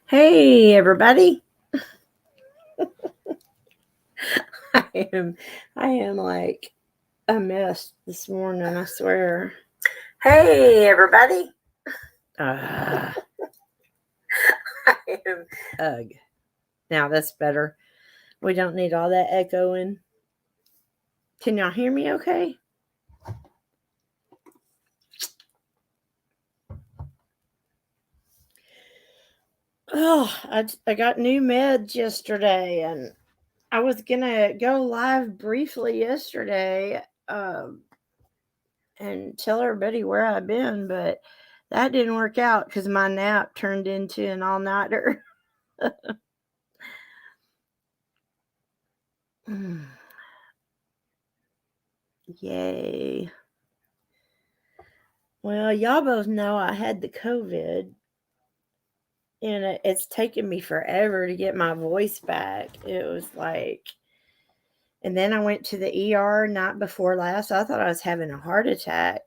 Hey everybody. I am I am like a mess this morning, I swear. Hey, everybody. Uh, I am. ugh. Now that's better. We don't need all that echoing. Can y'all hear me okay? I got new meds yesterday and I was gonna go live briefly yesterday and tell everybody where I've been, but that didn't work out because my nap turned into an all nighter. Yay. Well, y'all both know I had the COVID, and it's taken me forever to get my voice back. It was like, and then I went to the ER night before last. I thought I was having a heart attack,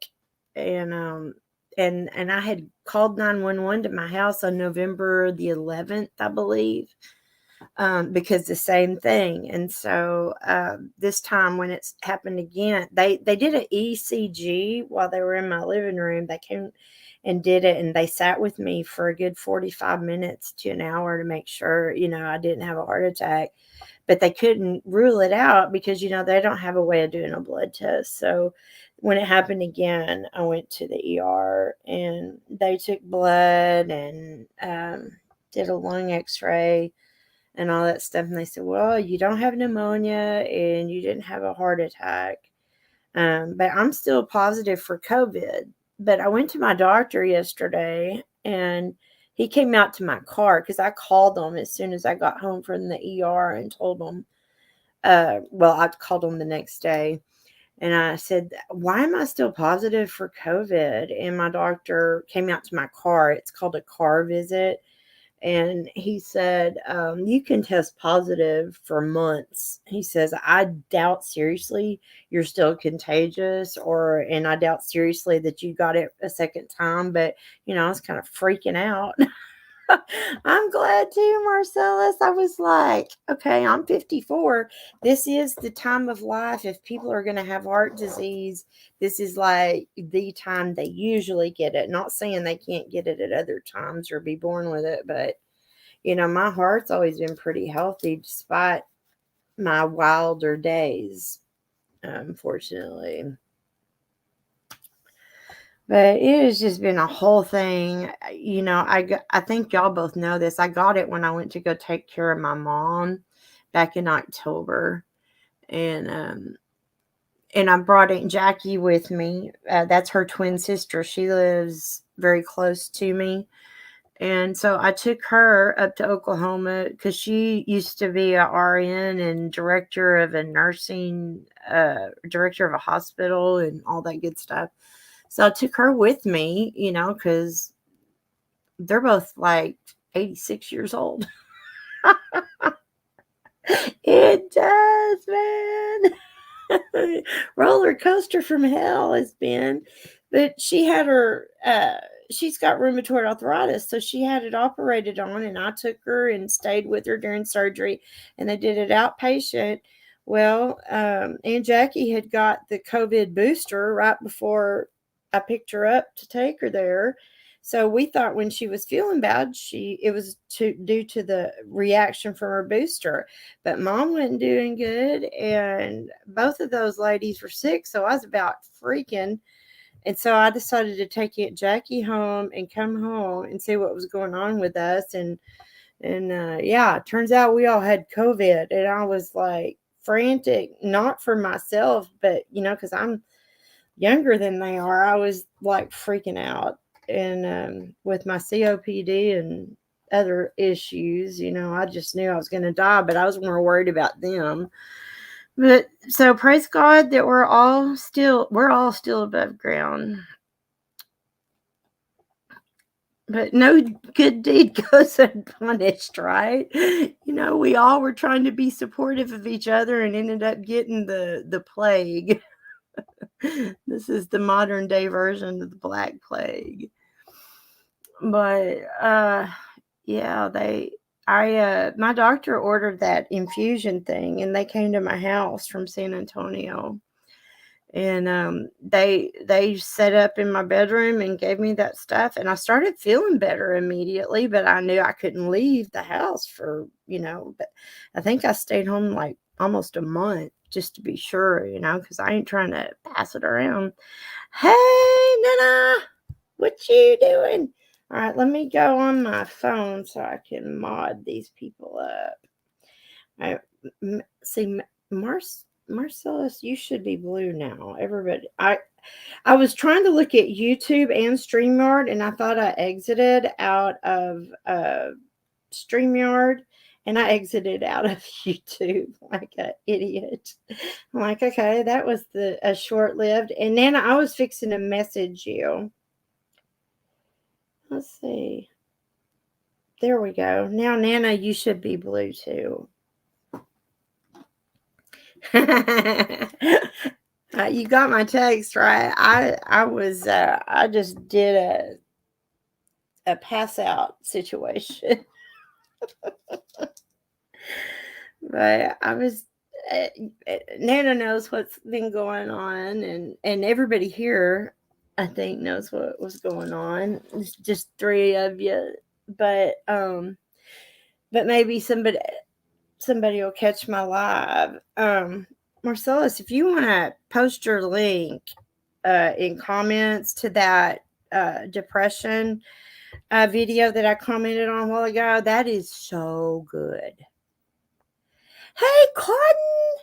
and and I had called 911 to my house on November the 11th, I believe, because the same thing. And so this time when it's happened again, they did an ECG while they were in my living room. They came and did it, and they sat with me for a good 45 minutes to an hour to make sure, I didn't have a heart attack. But they couldn't rule it out because, they don't have a way of doing a blood test. So when it happened again, I went to the ER and they took blood and did a lung x-ray and all that stuff. And they said, well, you don't have pneumonia and you didn't have a heart attack. But I'm still positive for COVID. But I went to my doctor yesterday and he came out to my car because I called him as soon as I got home from the ER and told him, I called him the next day. And I said, why am I still positive for COVID? And my doctor came out to my car. It's called a car visit, and he said, you can test positive for months. He says, I doubt seriously you're still contagious, and I doubt seriously that you got it a second time. But I was kind of freaking out. I'm glad too, Marcellus. I was like, okay, I'm 54. This is the time of life. If people are going to have heart disease, this is like the time they usually get it. Not saying they can't get it at other times or be born with it, but my heart's always been pretty healthy despite my wilder days, unfortunately. But it has just been a whole thing. I think y'all both know this. I got it when I went to go take care of my mom back in October. And I brought Aunt Jackie with me. That's her twin sister. She lives very close to me. And so I took her up to Oklahoma because she used to be a RN and director of a director of a hospital and all that good stuff. So I took her with me, because they're both like 86 years old. It does, man. Roller coaster from hell has been. But she's got rheumatoid arthritis, so she had it operated on, and I took her and stayed with her during surgery, and they did it outpatient. Well, Aunt Jackie had got the COVID booster right before I picked her up to take her there. So we thought when she was feeling bad, it was due to the reaction from her booster. But mom wasn't doing good, and both of those ladies were sick, so I was about freaking. And so I decided to take Aunt Jackie home and come home and see what was going on with us. And yeah, it turns out we all had COVID, and I was like frantic, not for myself, but because I'm younger than they are, I was like freaking out. And with my COPD and other issues, I just knew I was going to die, but I was more worried about them. But so praise God that we're all still above ground. But no good deed goes unpunished, right? We all were trying to be supportive of each other and ended up getting the plague. This is the modern day version of the Black Plague. But Yeah, my doctor ordered that infusion thing, and they came to my house from San Antonio. And they set up in my bedroom and gave me that stuff, and I started feeling better immediately, but I knew I couldn't leave the house for, but I think I stayed home like almost a month just to be sure, because I ain't trying to pass it around. Hey, Nana, what you doing? All right, let me go on my phone so I can mod these people up. I see, Marcellus, you should be blue now. Everybody, I was trying to look at YouTube and StreamYard, and I thought I exited out of StreamYard, and I exited out of YouTube like an idiot. I'm like, okay, that was a short-lived. And Nana, I was fixing to message you. Let's see. There we go. Now, Nana, you should be blue too. You got my text, right? I just did a pass out situation. But I was Nana knows what's been going on, and everybody here I think knows what was going on. It's just three of you, but maybe somebody will catch my live. Marcellus, if you want to post your link in comments to that depression video that I commented on a while ago, that is so good. Hey, Cotton,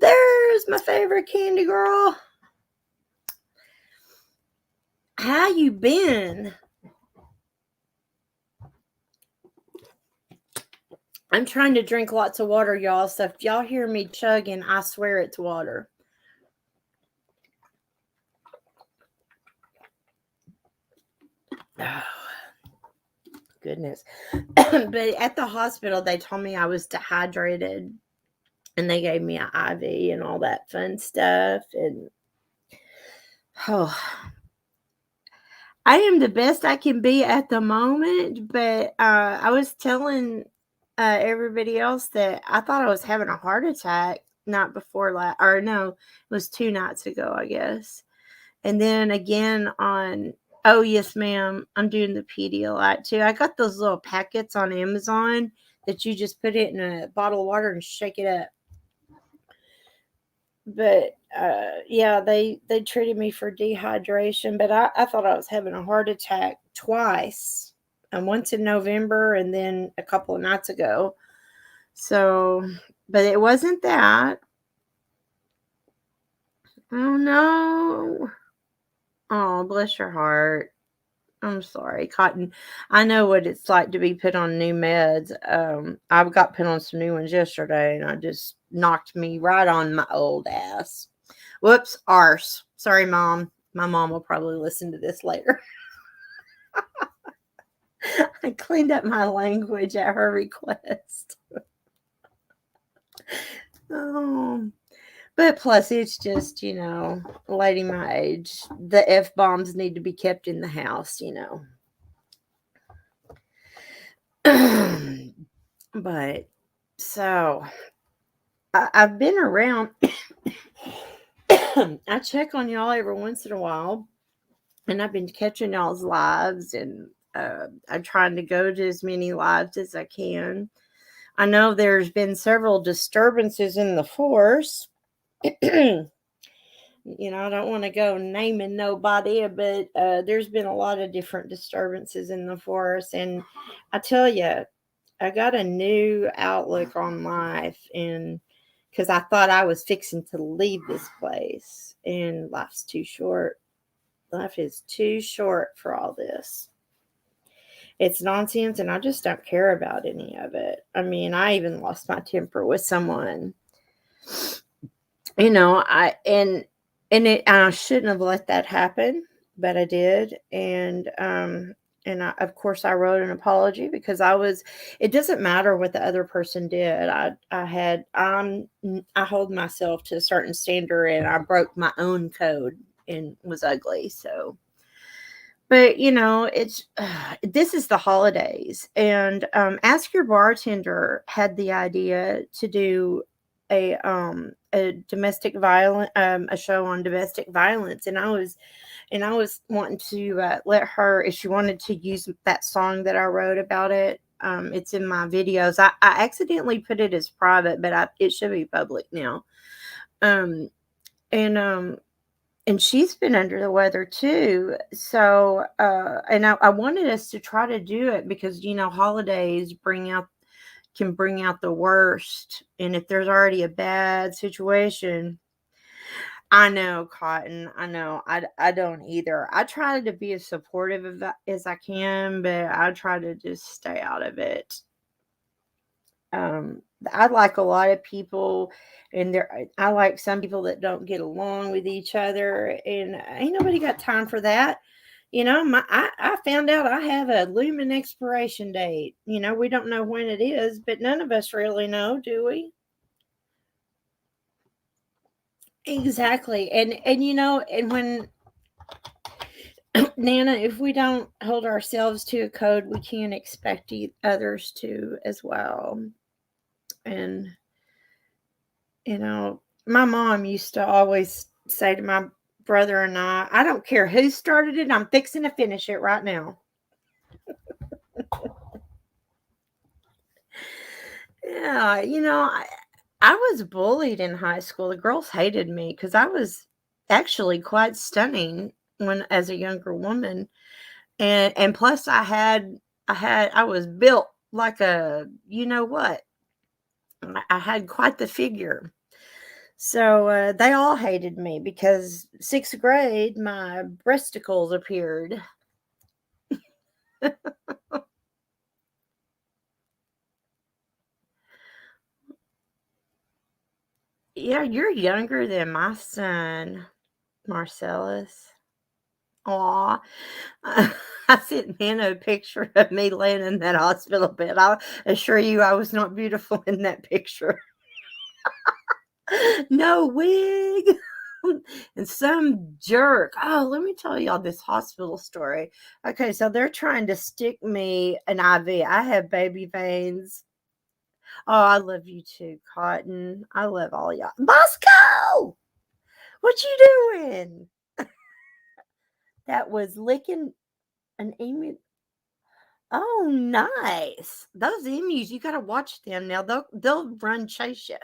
there's my favorite candy girl. How you been? I'm trying to drink lots of water, y'all. So if y'all hear me chugging, I swear it's water. Oh, goodness. But at the hospital, they told me I was dehydrated, and they gave me an IV and all that fun stuff. And I am the best I can be at the moment. But I was telling everybody else that I thought I was having a heart attack night before or no, it was 2 nights ago, I guess. And then again oh yes, ma'am, I'm doing the Pedialyte too. I got those little packets on Amazon that you just put it in a bottle of water and shake it up. But yeah, they treated me for dehydration, but I thought I was having a heart attack twice, and once in November and then a couple of nights ago. So, but it wasn't that. Oh no. Oh, bless your heart. I'm sorry, Cotton. I know what it's like to be put on new meds. I got put on some new ones yesterday, and I just knocked me right on my old ass. Whoops, arse. Sorry, Mom. My mom will probably listen to this later. I cleaned up my language at her request. Oh. But plus, it's just, lady my age. The F-bombs need to be kept in the house, But, so, I've been around. I check on y'all every once in a while. And I've been catching y'all's lives. And I'm trying to go to as many lives as I can. I know there's been several disturbances in the force. I don't want to go naming nobody, but there's been a lot of different disturbances in the force. And I tell you, I got a new outlook on life, and because I thought I was fixing to leave this place, and life's too short. Life is too short for all this. It's nonsense, and I just don't care about any of it. I mean, I even lost my temper with someone. I shouldn't have let that happen, but I did. And of course I wrote an apology because it doesn't matter what the other person did. I hold myself to a certain standard, and I broke my own code and was ugly. So But it's this is the holidays, and Ask Your Bartender had the idea to do a domestic violence a show on domestic violence, and I was wanting to let her, if she wanted to use that song that I wrote about it. It's in my videos. I accidentally put it as private, but it should be public now. Um, and she's been under the weather too. So, and I wanted us to try to do it because holidays can bring out the worst, and if there's already a bad situation. I know, Cotton. I know. I don't either. I try to be as supportive of that as I can, but I try to just stay out of it. Um, I like a lot of people, and I like some people that don't get along with each other, and ain't nobody got time for that. I found out I have a looming expiration date. We don't know when it is, but none of us really know, do we? Exactly. And when Nana, if we don't hold ourselves to a code, we can't expect others to as well. And my mom used to always say to my brother and I don't care who started it, I'm fixing to finish it right now. Yeah, I was bullied in high school. The girls hated me because I was actually quite stunning when as a younger woman. And plus I was built like a what. I had quite the figure. So they all hated me because sixth grade, my breasticles appeared. Yeah, you're younger than my son, Marcellus. Aw. I sent Nana a picture of me laying in that hospital bed. I assure you I was not beautiful in that picture. No wig. And some jerk. Oh, let me tell y'all this hospital story. Okay, so they're trying to stick me an IV. I have baby veins. Oh, I love you too, Cotton. I love all y'all. Bosco! What you doing? That was licking an emu. Oh, nice. Those emus, you gotta watch them now. They'll run chase you.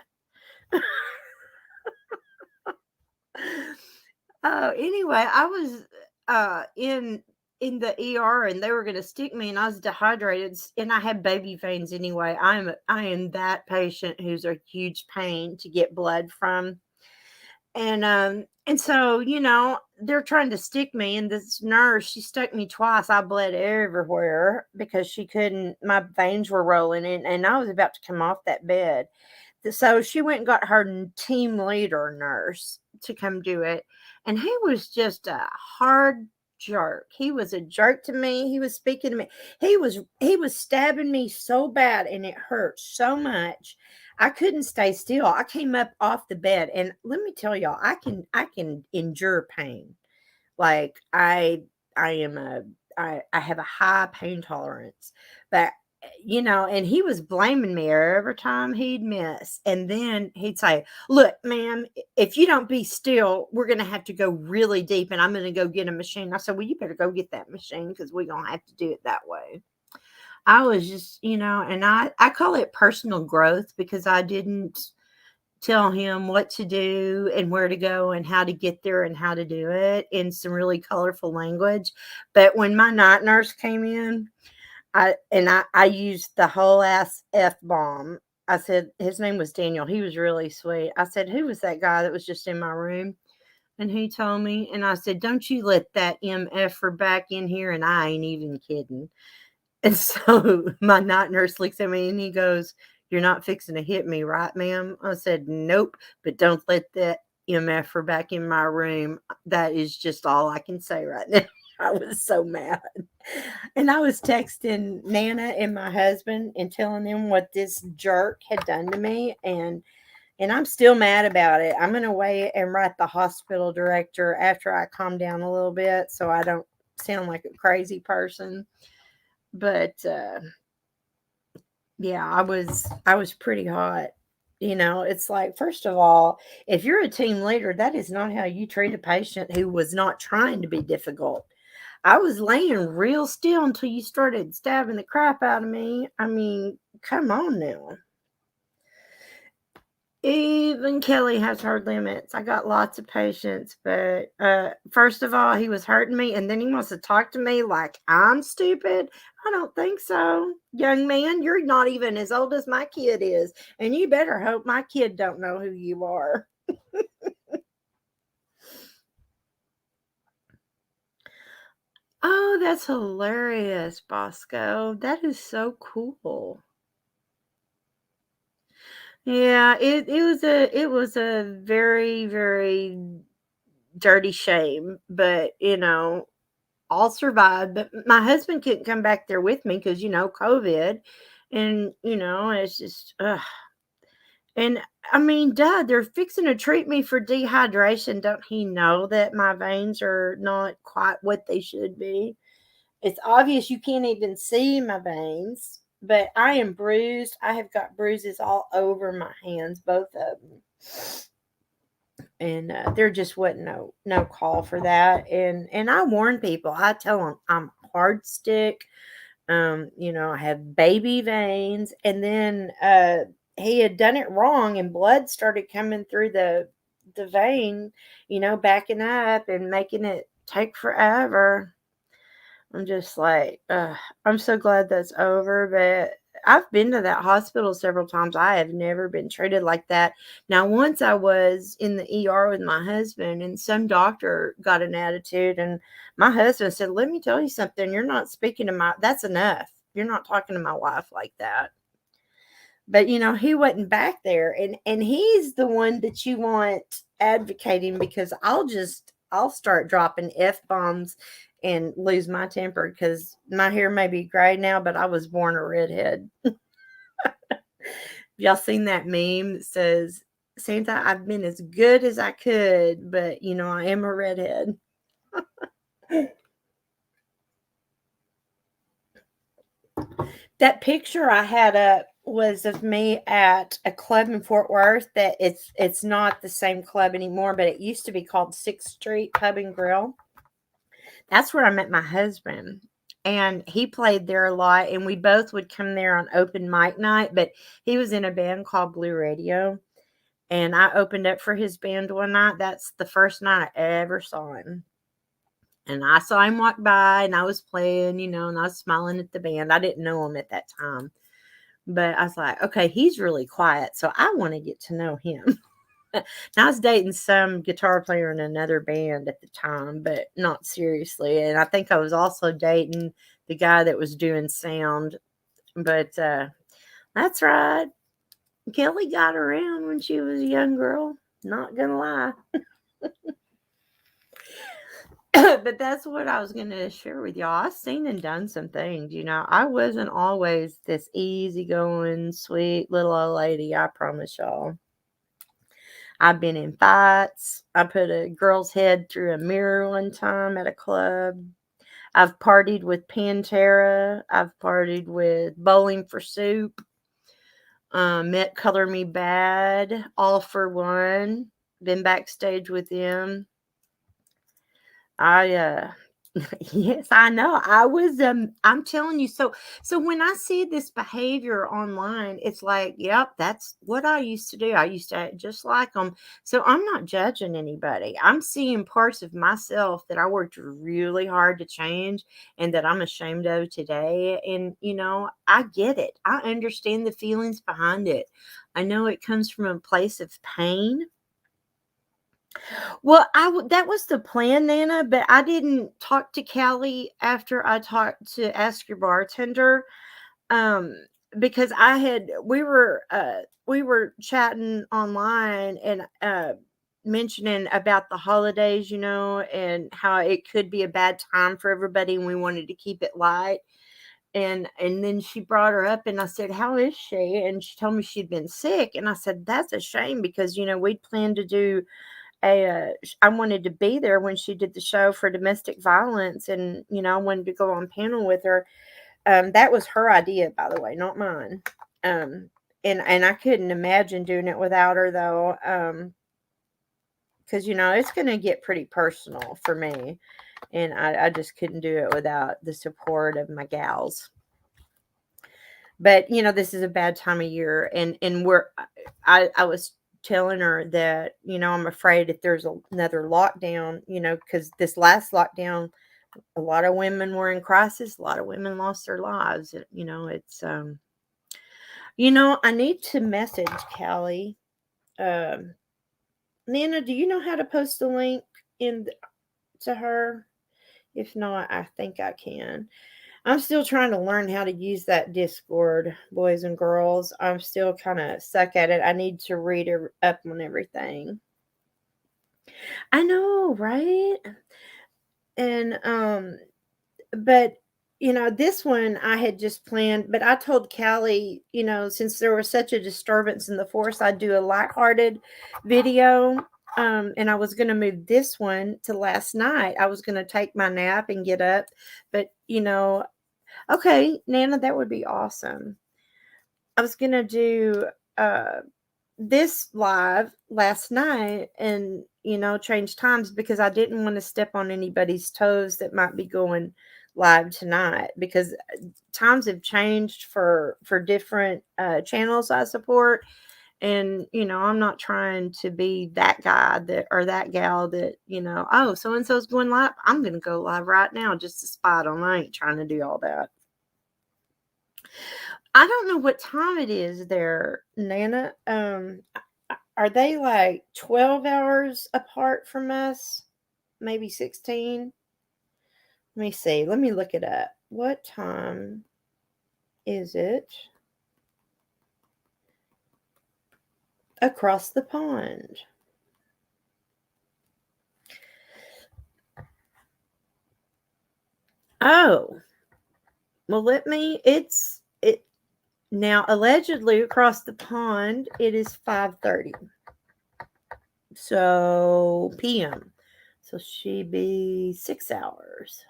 Oh, anyway, I was in the ER and they were gonna stick me and I was dehydrated and I had baby veins anyway. I am that patient who's a huge pain to get blood from. And so, they're trying to stick me, and this nurse, she stuck me twice. I bled everywhere because she couldn't, my veins were rolling in, and I was about to come off that bed. So she went and got her team leader nurse to come do it. And he was just a hard jerk. He was a jerk to me. He was speaking to me. He was stabbing me so bad and it hurt so much. I couldn't stay still. I came up off the bed and let me tell y'all, I can endure pain. Like I have a high pain tolerance. But and he was blaming me every time he'd miss. And then he'd say, "Look, ma'am, if you don't be still, we're going to have to go really deep and I'm going to go get a machine." I said, "Well, you better go get that machine because we're going to have to do it that way." I was just, and I call it personal growth because I didn't tell him what to do and where to go and how to get there and how to do it in some really colorful language. But when my night nurse came in, I used the whole ass F bomb. I said his name was Daniel. He was really sweet. I said, "Who was that guy that was just in my room?" And he told me, and I said, "Don't you let that MFer back in here." And I ain't even kidding. And so my night nurse looks at me and he goes, "You're not fixing to hit me, right, ma'am?" I said, "Nope, but don't let that MFer back in my room." That is just all I can say right now. I was so mad. And I was texting Nana and my husband and telling them what this jerk had done to me. And I'm still mad about it. I'm going to wait and write the hospital director after I calm down a little bit so I don't sound like a crazy person. But yeah, I was pretty hot. It's like, first of all, if you're a team leader, that is not how you treat a patient who was not trying to be difficult. I was laying real still until you started stabbing the crap out of me. I mean, come on now. Even Kelly has her limits. I got lots of patience, but first of all, he was hurting me, and then he wants to talk to me like I'm stupid. I don't think so. Young man, you're not even as old as my kid is, and you better hope my kid don't know who you are. Oh, that's hilarious, Bosco. That is so cool. Yeah, it was a very, very dirty shame, but I'll survive. But my husband couldn't come back there with me because COVID, and it's just ugh. And I mean, Dad, they're fixing to treat me for dehydration. Don't he know that my veins are not quite what they should be? It's obvious you can't even see my veins, but I am bruised. I have got bruises all over my hands, both of them. And there just wasn't no call for that. And I warn people. I tell them I'm hard stick. I have baby veins, and then he had done it wrong, and blood started coming through the vein, backing up and making it take forever. I'm just like, I'm so glad that's over. But I've been to that hospital several times. I have never been treated like that. Now, once I was in the ER with my husband, and some doctor got an attitude, and my husband said, "Let me tell you something. You're not speaking to that's enough. You're not talking to my wife like that." But he wasn't back there, and he's the one that you want advocating, because I'll start dropping F-bombs and lose my temper, because my hair may be gray now, but I was born a redhead. Y'all seen that meme that says, "Santa, I've been as good as I could, but I am a redhead." That picture I had up was of me at a club in Fort Worth. That it's not the same club anymore, but it used to be called Sixth Street Pub and Grill. That's where I met my husband. And he played there a lot, and we both would come there on open mic night. But he was in a band called Blue Radio, and I opened up for his band one night. That's the first night I ever saw him. And I saw him walk by, and I was playing, and I was smiling at the band. I didn't know him at that time. But I was like, okay, he's really quiet, so I want to get to know him. I was dating some guitar player in another band at the time, but not seriously. And I think I was also dating the guy that was doing sound. But that's right. Kelly got around when she was a young girl. Not gonna lie. But that's what I was gonna share with y'all. I've seen and done some things. I wasn't always this easygoing, sweet little old lady. I promise y'all. I've been in fights. I put a girl's head through a mirror one time at a club. I've partied with Pantera. I've partied with Bowling for Soup. Met Color Me Bad. All for One. Been backstage with them. I yes, I know. I'm telling you. So when I see this behavior online, it's like, yep, that's what I used to do. I used to act just like them. So I'm not judging anybody. I'm seeing parts of myself that I worked really hard to change, and that I'm ashamed of today. And I get it. I understand the feelings behind it. I know it comes from a place of pain. Well, that was the plan, Nana, but I didn't talk to Callie after I talked to Ask Your Bartender, um, because we were chatting online, and mentioning about the holidays, and how it could be a bad time for everybody, and we wanted to keep it light. And then she brought her up, and I said, "How is she?" And she told me she'd been sick, and I said, "That's a shame, because we'd planned to do I wanted to be there when she did the show for domestic violence, and I wanted to go on panel with her. That was her idea, by the way, not mine. And I couldn't imagine doing it without her, though. Because it's going to get pretty personal for me, and I just couldn't do it without the support of my gals. But this is a bad time of year, and I was telling her that I'm afraid if there's another lockdown, because this last lockdown, a lot of women were in crisis, a lot of women lost their lives. It's I need to message Callie. Nana, do you know how to post the link to her? If not, I think I can. I'm still trying to learn how to use that Discord, boys and girls. I'm still kind of stuck at it. I need to read up on everything. I know, right? And but this one I had just planned, but I told Callie, since there was such a disturbance in the forest, I'd do a lighthearted video. And I was going to move this one to last night. I was going to take my nap and get up, but okay, Nana, that would be awesome. I was going to do this live last night and, change times because I didn't want to step on anybody's toes that might be going live tonight, because times have changed for different channels I support. And, I'm not trying to be that guy or that gal that, oh, so-and-so's going live. I'm going to go live right now just to spy on. I ain't trying to do all that. I don't know what time it is there, Nana. Are they like 12 hours apart from us? Maybe 16? Let me see. Let me look it up. What time is it across the pond? Oh, well, now allegedly across the pond, it is 5:30. So PM. So she'd be 6 hours.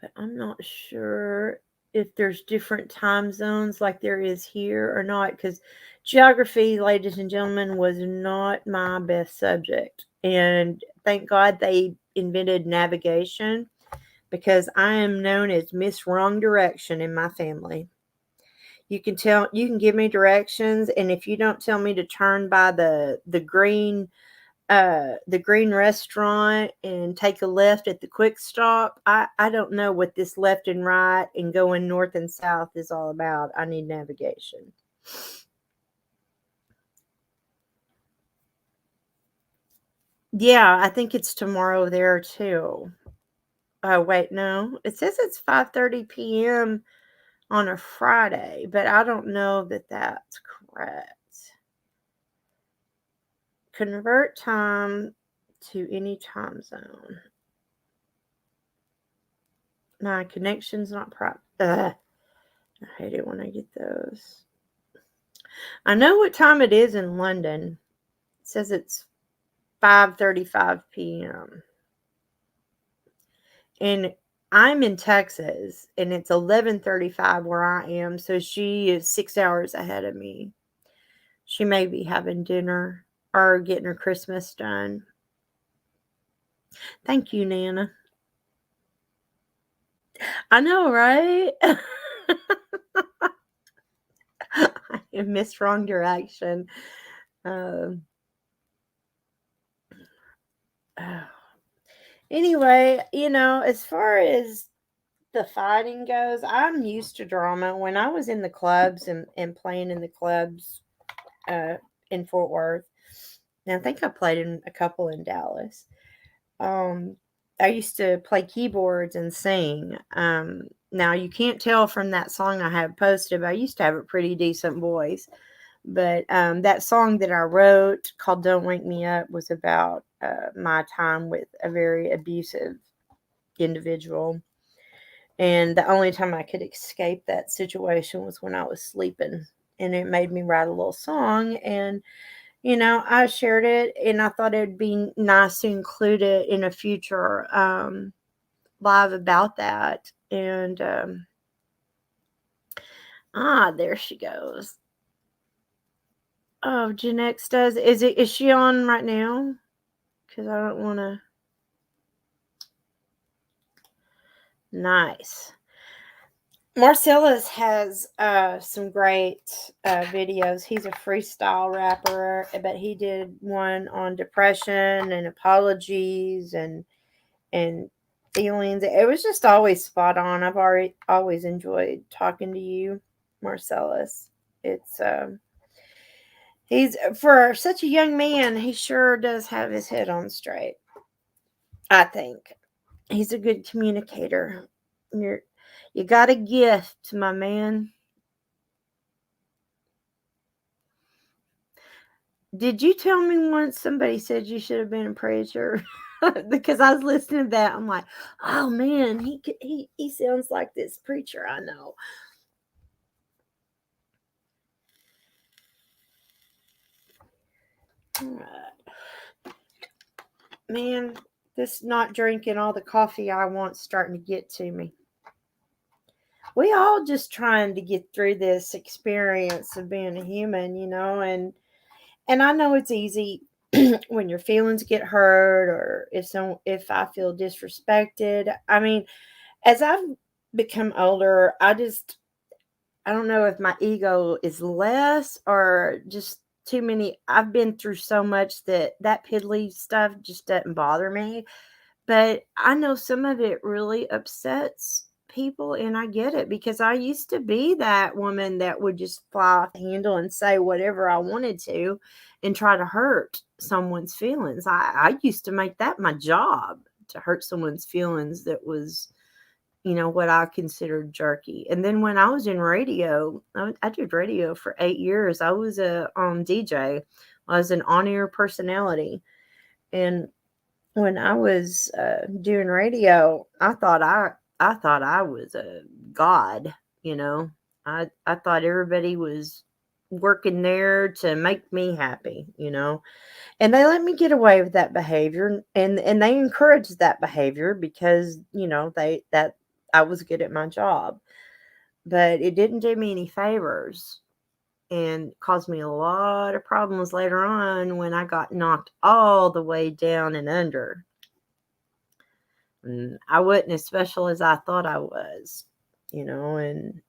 But I'm not sure if there's different time zones like there is here or not, because geography, ladies and gentlemen, was not my best subject. And thank God they invented navigation, because I am known as Miss Wrong Direction in my family. You can give me directions, and if you don't tell me to turn by the green restaurant and take a left at the quick stop, I don't know what this left and right and going north and south is all about. I need navigation. Yeah, I think it's tomorrow there too. Oh, wait, no. It says it's 5:30 p.m. on a Friday, but I don't know that that's correct. Convert time to any time zone. My connection's not proper. I hate it when I get those. I know what time it is in London. It says it's 5:35 p.m. And I'm in Texas, and it's 11:35 where I am, so she is 6 hours ahead of me. She may be having dinner or getting her Christmas done. Thank you, Nana. I know, right? I missed wrong direction. Anyway, as far as the fighting goes, I'm used to drama. When I was in the clubs and playing in the clubs in Fort Worth, and I think I played in a couple in Dallas. I used to play keyboards and sing. Now you can't tell from that song I have posted, but I used to have a pretty decent voice. But that song that I wrote called "Don't Wake Me Up" was about my time with a very abusive individual. And the only time I could escape that situation was when I was sleeping and it made me write a little song. And I shared it, and I thought it'd be nice to include it in a future live about that. And there she goes. Oh, Jeanette does. Is she on right now? Because I don't want to. Nice. Marcellus has some great videos. He's a freestyle rapper, but he did one on depression and apologies and feelings. It was just always spot on. I've always enjoyed talking to you, Marcellus. It's he's, for such a young man, he sure does have his head on straight. I think he's a good communicator. You got a gift, my man. Did you tell me once somebody said you should have been a preacher? Because I was listening to that, I'm like, oh man, he sounds like this preacher I know. Man, this not drinking all the coffee I want's starting to get to me. We all just trying to get through this experience of being a human, and I know it's easy when your feelings get hurt, or if I feel disrespected. I mean, as I've become older, I don't know if my ego is less or just too many. I've been through so much that piddly stuff just doesn't bother me. But I know some of it really upsets people, and I get it, because I used to be that woman that would just fly off the handle and say whatever I wanted to and try to hurt someone's feelings. I used to make that my job, to hurt someone's feelings that was, what I considered jerky. And then when I was in radio, I did radio for 8 years. I was a DJ. I was an on-air personality. And when I was doing radio, I thought I was a god. I thought everybody was working there to make me happy. And they let me get away with that behavior, and they encouraged that behavior because that I was good at my job. But it didn't do me any favors, and caused me a lot of problems later on when I got knocked all the way down and under. And I wasn't as special as I thought I was, and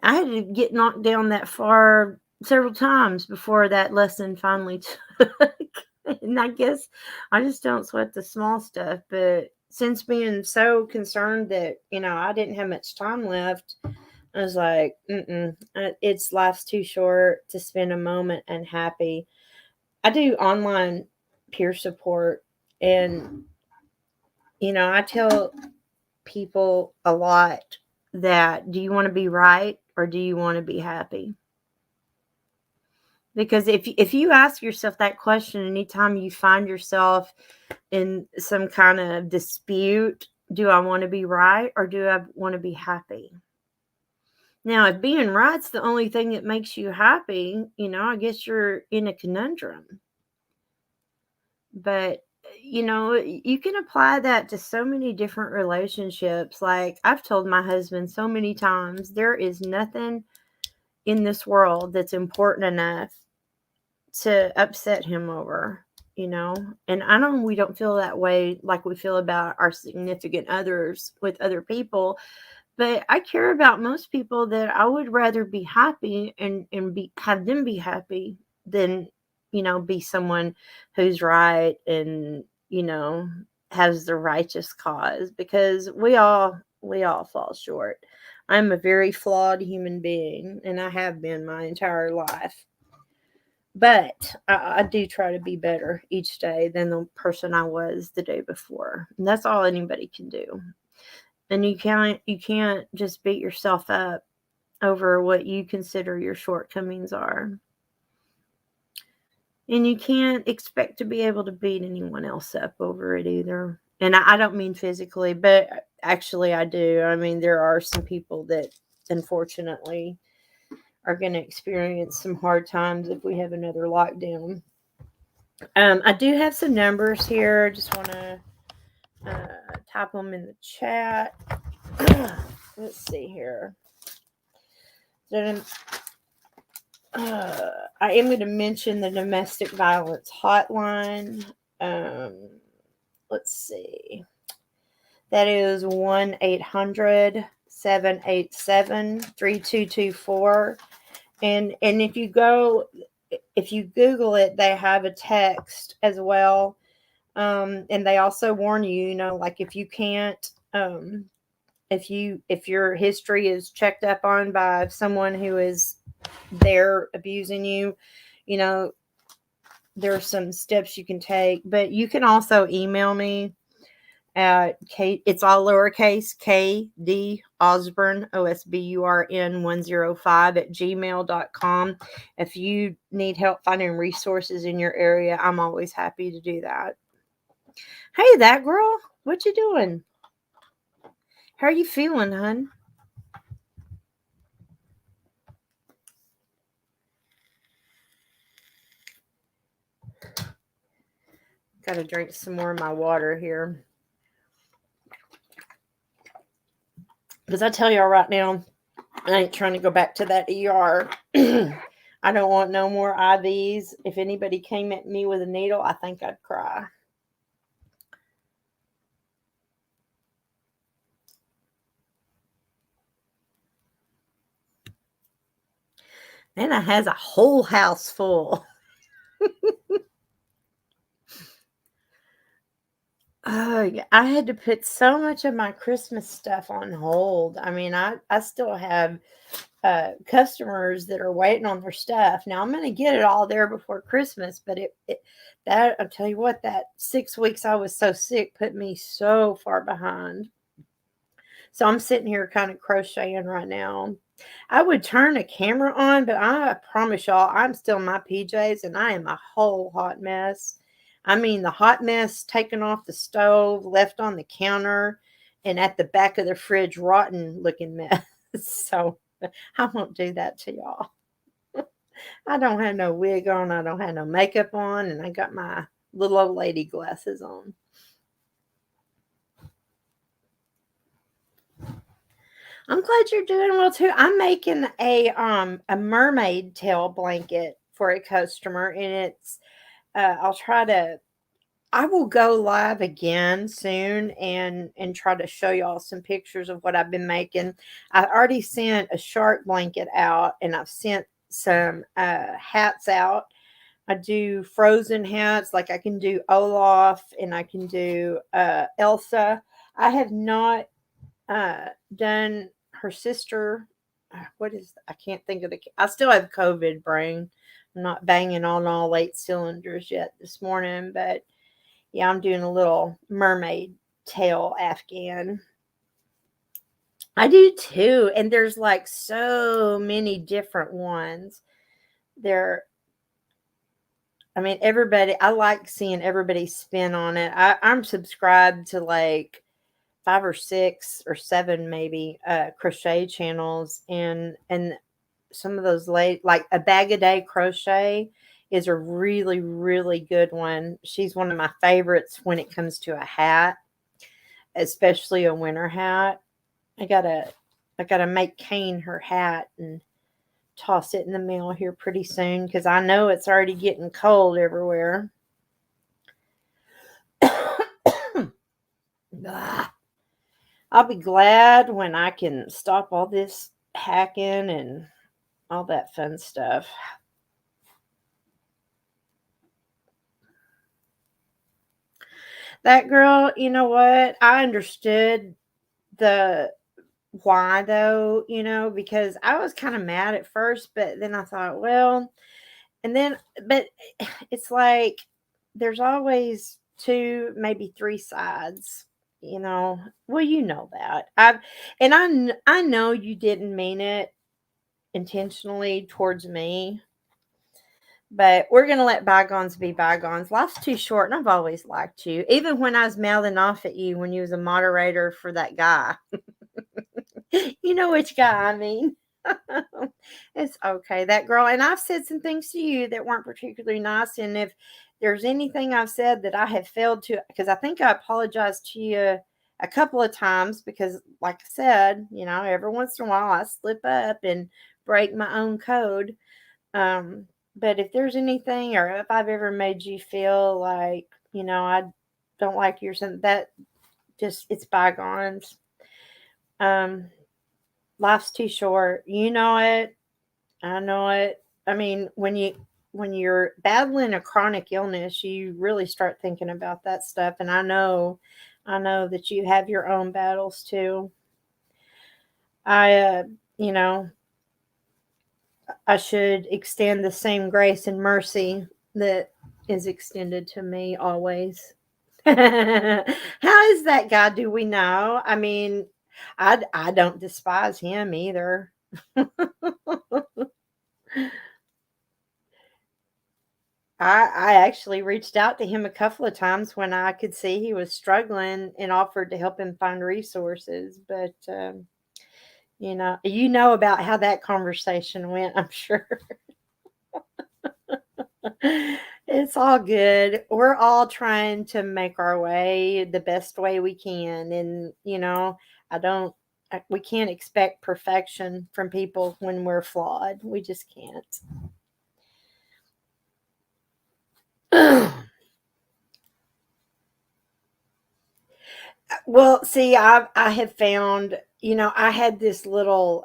I had to get knocked down that far several times before that lesson finally took. And I guess I just don't sweat the small stuff. But since being so concerned that, I didn't have much time left, I was like, it's life's too short to spend a moment unhappy. I do online peer support, and, I tell people a lot that, do you want to be right or do you want to be happy? Because if you ask yourself that question anytime you find yourself in some kind of dispute, do I want to be right or do I want to be happy? Now, if being right's the only thing that makes you happy, I guess you're in a conundrum. But, you can apply that to so many different relationships. Like I've told my husband so many times, there is nothing in this world that's important enough to upset him over, and I know we don't feel that way like we feel about our significant others with other people, but I care about most people that I would rather be happy and have them be happy than, be someone who's right and, has the righteous cause, because we all fall short. I'm a very flawed human being, and I have been my entire life. But I do try to be better each day than the person I was the day before. And that's all anybody can do. And you can't just beat yourself up over what you consider your shortcomings are. And you can't expect to be able to beat anyone else up over it either. And I don't mean physically, but Actually, I do. I mean, there are some people that unfortunately are going to experience some hard times if we have another lockdown. I do have some numbers here. Just want to type them in the chat. Let's see here. I am going to mention the domestic violence hotline. Let's see. That is 1-800-787-3224. And if you Google it, they have a text as well. And they also warn you, like if you can't, if your history is checked up on by someone who is there abusing you, there are some steps you can take. But you can also email me at it's all lowercase KD Osburn OSBURN 105 at gmail.com. If you need help finding resources in your area, I'm always happy to do that. Hey, that girl, what you doing? How are you feeling, hun? Got to drink some more of my water here. Because I tell y'all right now, I ain't trying to go back to that ER. I don't want no more IVs. If anybody came at me with a needle, I think I'd cry. Nana has a whole house full. Oh, I had to put so much of my Christmas stuff on hold. I mean, I still have customers that are waiting on their stuff. Now I'm going to get it all there before Christmas, but that I'll tell you what, that 6 weeks I was so sick put me so far behind. So I'm sitting here kind of crocheting right now. I would turn a camera on, but I promise y'all, I'm still in my PJs and I am a whole hot mess. I mean, the hot mess taken off the stove, left on the counter, and at the back of the fridge, rotten looking mess. So I won't do that to y'all. I don't have no wig on. I don't have no makeup on. And I got my little old lady glasses on. I'm glad you're doing well too. I'm making a mermaid tail blanket for a customer, and it's I will go live again soon and try to show y'all some pictures of what I've been making. I already sent a shark blanket out, and I've sent some hats out. I do frozen hats, like I can do Olaf and I can do Elsa. I have not done her sister. I can't think of I still have COVID brain. I'm not banging on all 8 cylinders yet this morning, but yeah, I'm doing a little mermaid tail Afghan. I do too. And there's like so many different ones. Everybody, I like seeing everybody spin on it. I'm subscribed to like 5 or 6 or 7 maybe crochet channels, and some of those like a bag a day crochet is a really, really good one. She's one of my favorites when it comes to a hat, especially a winter hat. I gotta make Kane her hat and toss it in the mail here pretty soon because I know it's already getting cold everywhere. I'll be glad when I can stop all this hacking and all that fun stuff. That girl, you know what? I understood the why though, because I was kind of mad at first, but then I thought, well, but it's like there's always 2, maybe 3 sides, Well, you know that. I know you didn't mean it intentionally towards me, But we're going to let bygones be bygones. Life's too short, and I've always liked you. Even when I was mouthing off at you when you was a moderator for that guy. You know which guy I mean. It's okay. That girl, and I've said some things to you that weren't particularly nice. And if there's anything I've said that I have failed to, because I think I apologized to you a couple of times, because, like I said, every once in a while I slip up and break my own code. But if there's anything, or if I've ever made you feel like, I don't like you or something, that just, it's bygones. Life's too short. You know it. I know it. I mean, when you're battling a chronic illness, you really start thinking about that stuff. And I know that you have your own battles too. I, you know, I should extend the same grace and mercy that is extended to me always. How is that guy? Do we know? I mean, I don't despise him either. I actually reached out to him a couple of times when I could see he was struggling and offered to help him find resources. But you know about how that conversation went, I'm sure. It's all good. We're all trying to make our way the best way we can. And, I don't, we can't expect perfection from people when we're flawed. We just can't. Well, see, I have found, I had this little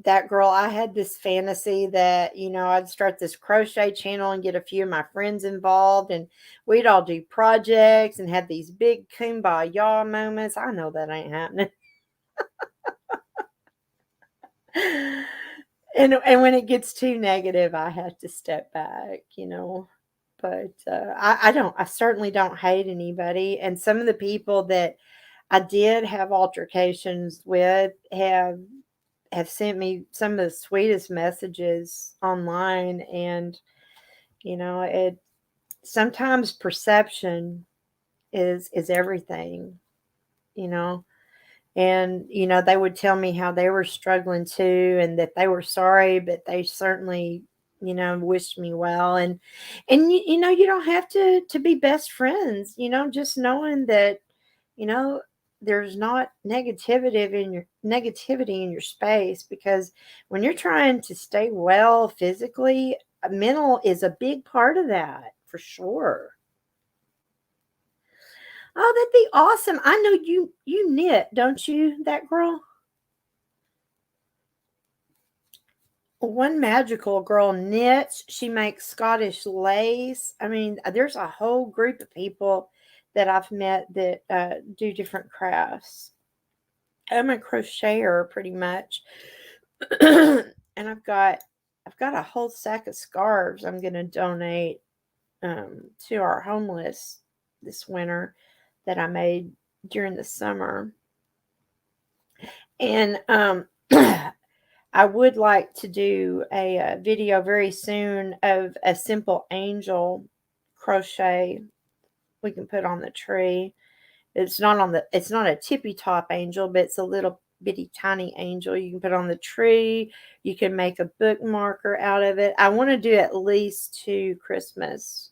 that girl, I had this fantasy that, I'd start this crochet channel and get a few of my friends involved, and we'd all do projects and have these big kumbaya moments. I know that ain't happening. And when it gets too negative, I have to step back. But I certainly don't hate anybody. And some of the people that I did have altercations with have sent me some of the sweetest messages online. And it sometimes perception is everything. you know and they would tell me how they were struggling too, and that they were sorry, but they certainly wished me well. And you don't have to be best friends. Just knowing that you know there's not negativity in your space, because when you're trying to stay well physically, mental is a big part of that for sure. Oh, that'd be awesome. I know you knit, don't you, that girl? One magical girl knits. She makes Scottish lace. I mean, there's a whole group of people that I've met that do different crafts. I'm a crocheter pretty much. And I've got a whole sack of scarves I'm going to donate to our homeless this winter that I made during the summer. And I would like to do a video very soon of a simple angel crochet we can put on the tree. It's not a tippy top angel, but it's a little bitty tiny angel you can put on the tree. You can make a bookmarker out of it. I want to do at least 2 Christmas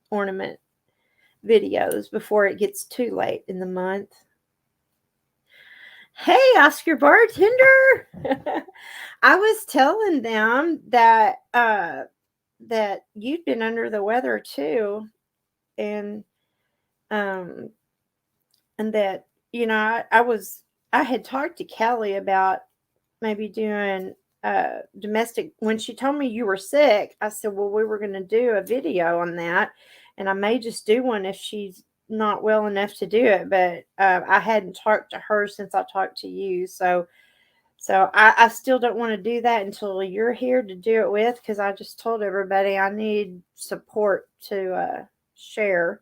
ornament videos before it gets too late in the month. Hey, Oscar bartender. I was telling them that you'd been under the weather too, and um and that I had talked to Kelly about maybe doing domestic. When she told me you were sick, I said, well, we were going to do a video on that, and I may just do one if she's not well enough to do it. But I hadn't talked to her since I talked to you, so I still don't want to do that until you're here to do it with, because I just told everybody I need support to share.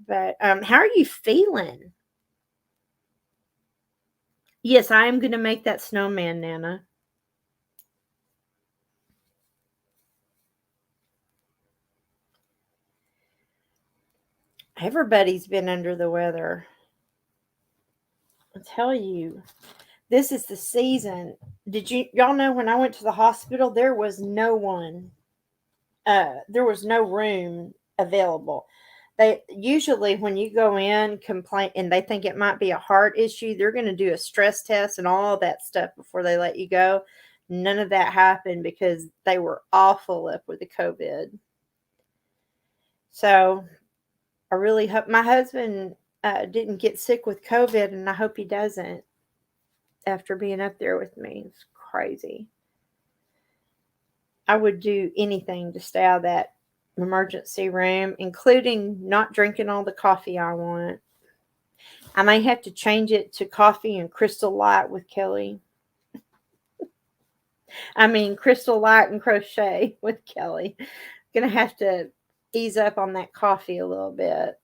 But how are you feeling? Yes, I am going to make that snowman, Nana. Everybody's been under the weather. I tell you, this is the season. Did y'all know when I went to the hospital, there was no one, there was no room available. They usually, when you go in, complain, and they think it might be a heart issue, they're going to do a stress test and all that stuff before they let you go. None of that happened because they were awful up with the COVID. So I really hope my husband didn't get sick with COVID, and I hope he doesn't after being up there with me. It's crazy. I would do anything to stay out of that emergency room, including not drinking all the coffee I want. I may have to change it to coffee and Crystal Light with Kelly. I mean, Crystal Light and crochet with Kelly. Gonna have to ease up on that coffee a little bit.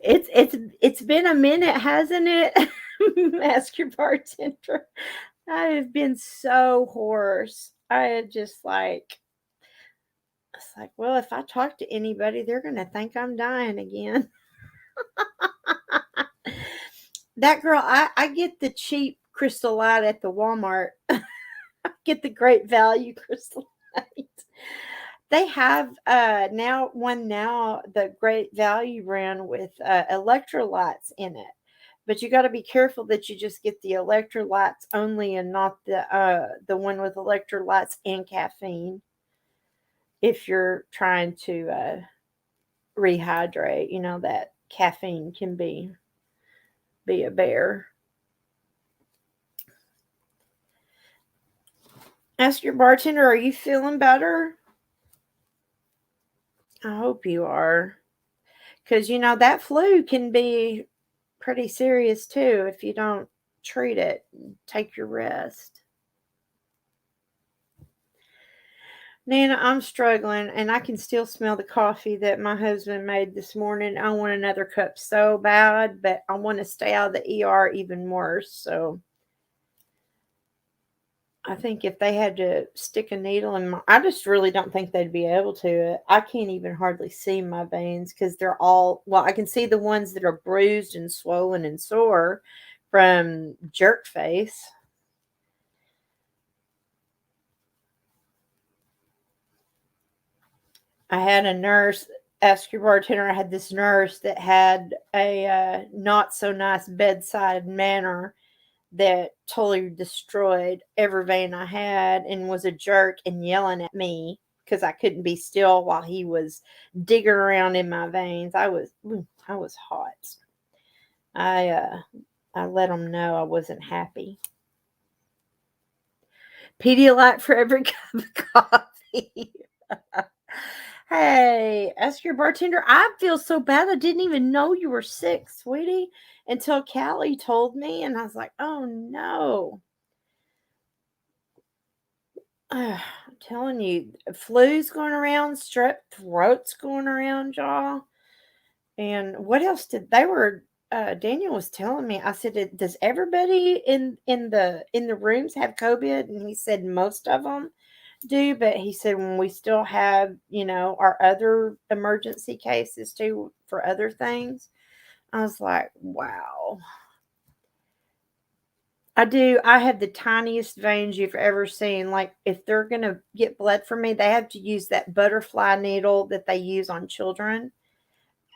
It's been a minute, hasn't it? Ask your bartender. I have been so hoarse. I had just like, it's like, well, if I talk to anybody, they're gonna think I'm dying again. That girl, I get the cheap Crystal Light at the Walmart. I get the Great Value Crystal Light. They have now the Great Value brand with electrolytes in it. But you got to be careful that you just get the electrolytes only and not the one with electrolytes and caffeine. If you're trying to rehydrate, you know that caffeine can be a bear. Ask your bartender, are you feeling better? I hope you are. Because, you know, that flu can be pretty serious too if you don't treat it. Take your rest. Nana, I'm struggling and I can still smell the coffee that my husband made this morning. I want another cup so bad, but I want to stay out of the ER even worse. So I think if they had to stick a needle in my, I just really don't think they'd be able to. I can't even hardly see my veins because they're all, well, I can see the ones that are bruised and swollen and sore from jerk face. I had a nurse, ask your bartender, I had this nurse that had a not so nice bedside manner that totally destroyed every vein I had and was a jerk and yelling at me because I couldn't be still while he was digging around in my veins. I was hot. I let him know I wasn't happy. Pedialyte for every cup of coffee. Hey, ask your bartender. I feel so bad. I didn't even know you were sick, sweetie, until Callie told me, and I was like, oh no. I'm telling you, flu's going around, strep throat's going around, y'all. And what else did they were? Daniel was telling me. I said, "Does everybody in the rooms have COVID?" And he said most of them do, but he said when we still have, you know, our other emergency cases too for other things. I was like, wow. I do. I have the tiniest veins you've ever seen. Like, if they're going to get blood from me, they have to use that butterfly needle that they use on children.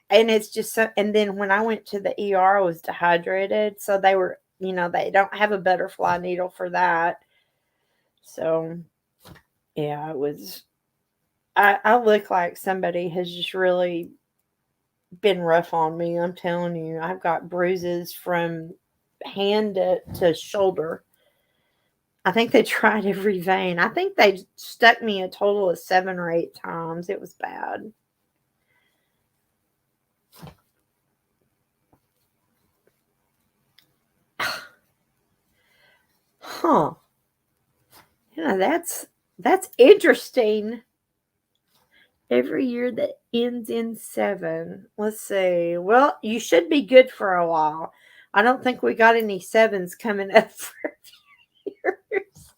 And it's just so, and then when I went to the ER, I was dehydrated. So they were, you know, they don't have a butterfly needle for that. So, yeah, it was, I look like somebody has just really been rough on me. I'm telling you, I've got bruises from hand to shoulder. I think they tried every vein. I think they stuck me a total of 7 or 8 times. It was bad. Huh. Yeah, that's interesting. Every year that ends in 7. Let's see. Well, you should be good for a while. I don't think we got any sevens coming up for years.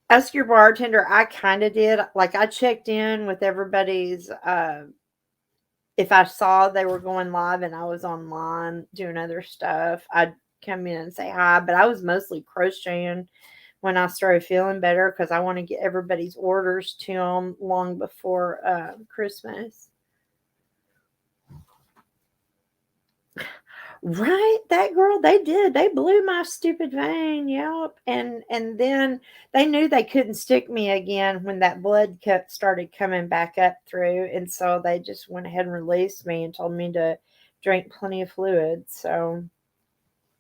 Ask your bartender. I kind of did. Like I checked in with everybody's. If I saw they were going live and I was online doing other stuff, I'd come in and say hi. But I was mostly crocheting when I started feeling better because I want to get everybody's orders to them long before Christmas. Right, that girl, they did. They blew my stupid vein. Yep. And then they knew they couldn't stick me again when that blood cut started coming back up through, and so they just went ahead and released me and told me to drink plenty of fluids. So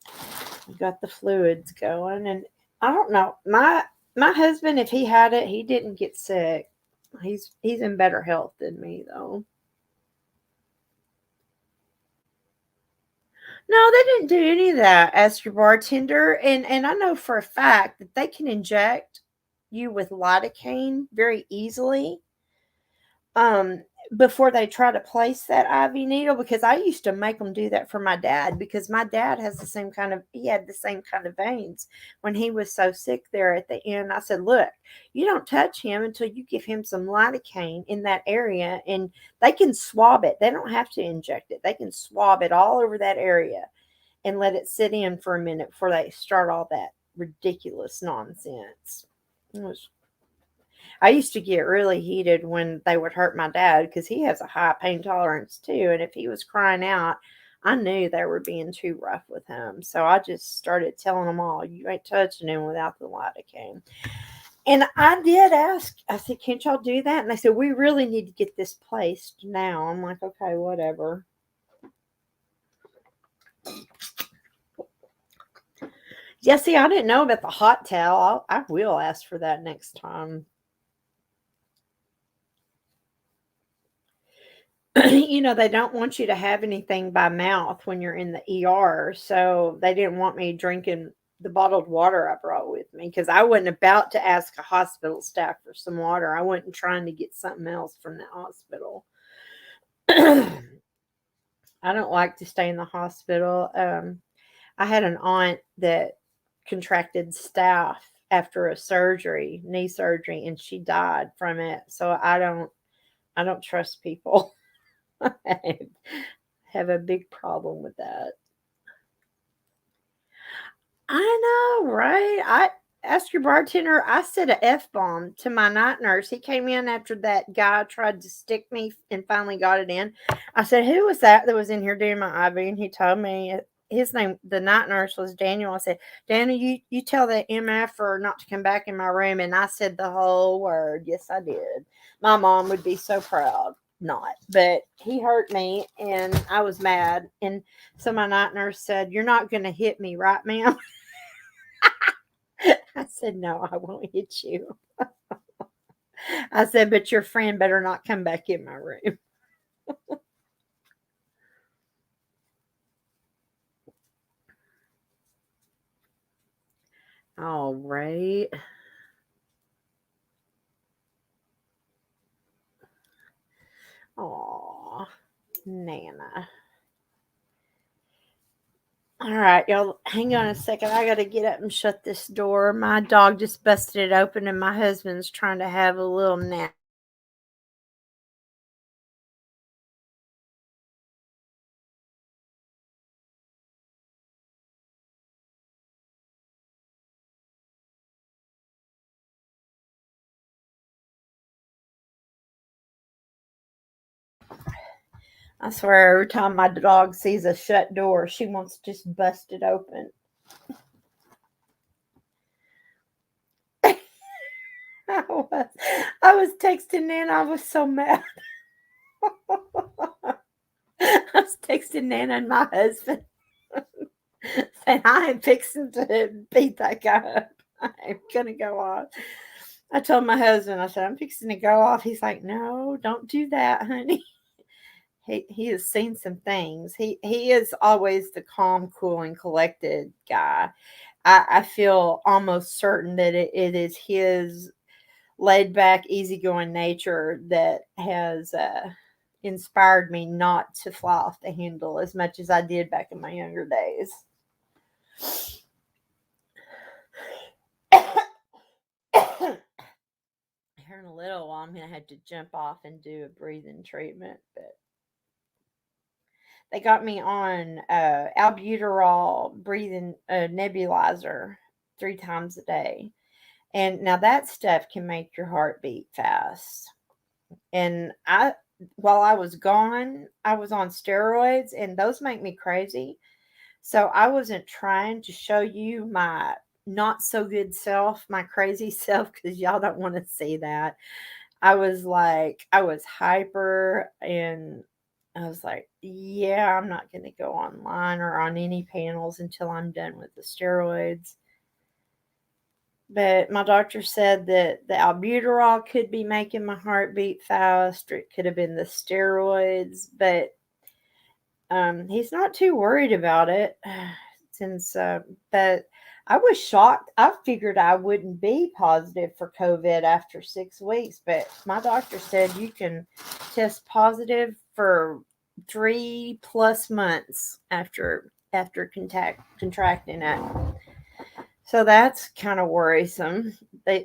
I got the fluids going, and I don't know. My husband, if he had it, he didn't get sick. He's in better health than me though. No, they didn't do any of that. Ask your bartender, and I know for a fact that they can inject you with lidocaine very easily. Um, Before they try to place that IV needle, because I used to make them do that for my dad because my dad has he had the same kind of veins when he was so sick there at the end. I said, look, you don't touch him until you give him some lidocaine in that area, and they can swab it. They don't have to inject it. They can swab it all over that area and let it sit in for a minute before they start all that ridiculous nonsense. It was I used to get really heated when they would hurt my dad because he has a high pain tolerance too. And if he was crying out, I knew they were being too rough with him. So I just started telling them all, you ain't touching him without the lidocaine. And I did ask, I said, can't y'all do that? And they said, we really need to get this placed now. I'm like, okay, whatever. Yeah, see, I didn't know about the hot towel. I will ask for that next time. They don't want you to have anything by mouth when you're in the ER. So they didn't want me drinking the bottled water I brought with me because I wasn't about to ask a hospital staff for some water. I wasn't trying to get something else from the hospital. I don't like to stay in the hospital. I had an aunt that contracted staph after a knee surgery, and she died from it. So I don't trust people. I have a big problem with that. I know, right? I asked your bartender. I said a F bomb to my night nurse. He came in after that guy tried to stick me and finally got it in. I said, who was that was in here doing my IV? And he told me his name, the night nurse was Daniel. I said, Daniel, you tell the MF not to come back in my room. And I said the whole word. Yes, I did. My mom would be so proud. Not, but he hurt me and I was mad. And so my night nurse said, you're not going to hit me, right, ma'am? I said, no, I won't hit you. I said, but your friend better not come back in my room. All right. Aw, Nana. All right, y'all, hang on a second. I got to get up and shut this door. My dog just busted it open, and my husband's trying to have a little nap. I swear, every time my dog sees a shut door, she wants to just bust it open. I was texting Nana. I was so mad. I was texting Nana and my husband saying, I am fixing to beat that guy up. I'm going to go off. I told my husband, I said, I'm fixing to go off. He's like, no, don't do that, honey. He has seen some things. He is always the calm, cool, and collected guy. I feel almost certain that it is his laid back, easygoing nature that has inspired me not to fly off the handle as much as I did back in my younger days. Here in a little while, I'm going to have to jump off and do a breathing treatment, but they got me on albuterol breathing nebulizer 3 times a day. And now that stuff can make your heart beat fast. And while I was gone, I was on steroids, and those make me crazy. So I wasn't trying to show you my not so good self, my crazy self, because y'all don't want to see that. I was hyper, and I was like, yeah, I'm not going to go online or on any panels until I'm done with the steroids. But my doctor said that the albuterol could be making my heart beat fast, or it could have been the steroids. But he's not too worried about it but I was shocked. I figured I wouldn't be positive for COVID after 6 weeks, but my doctor said you can test positive for 3+ months after contracting it. So that's kind of worrisome.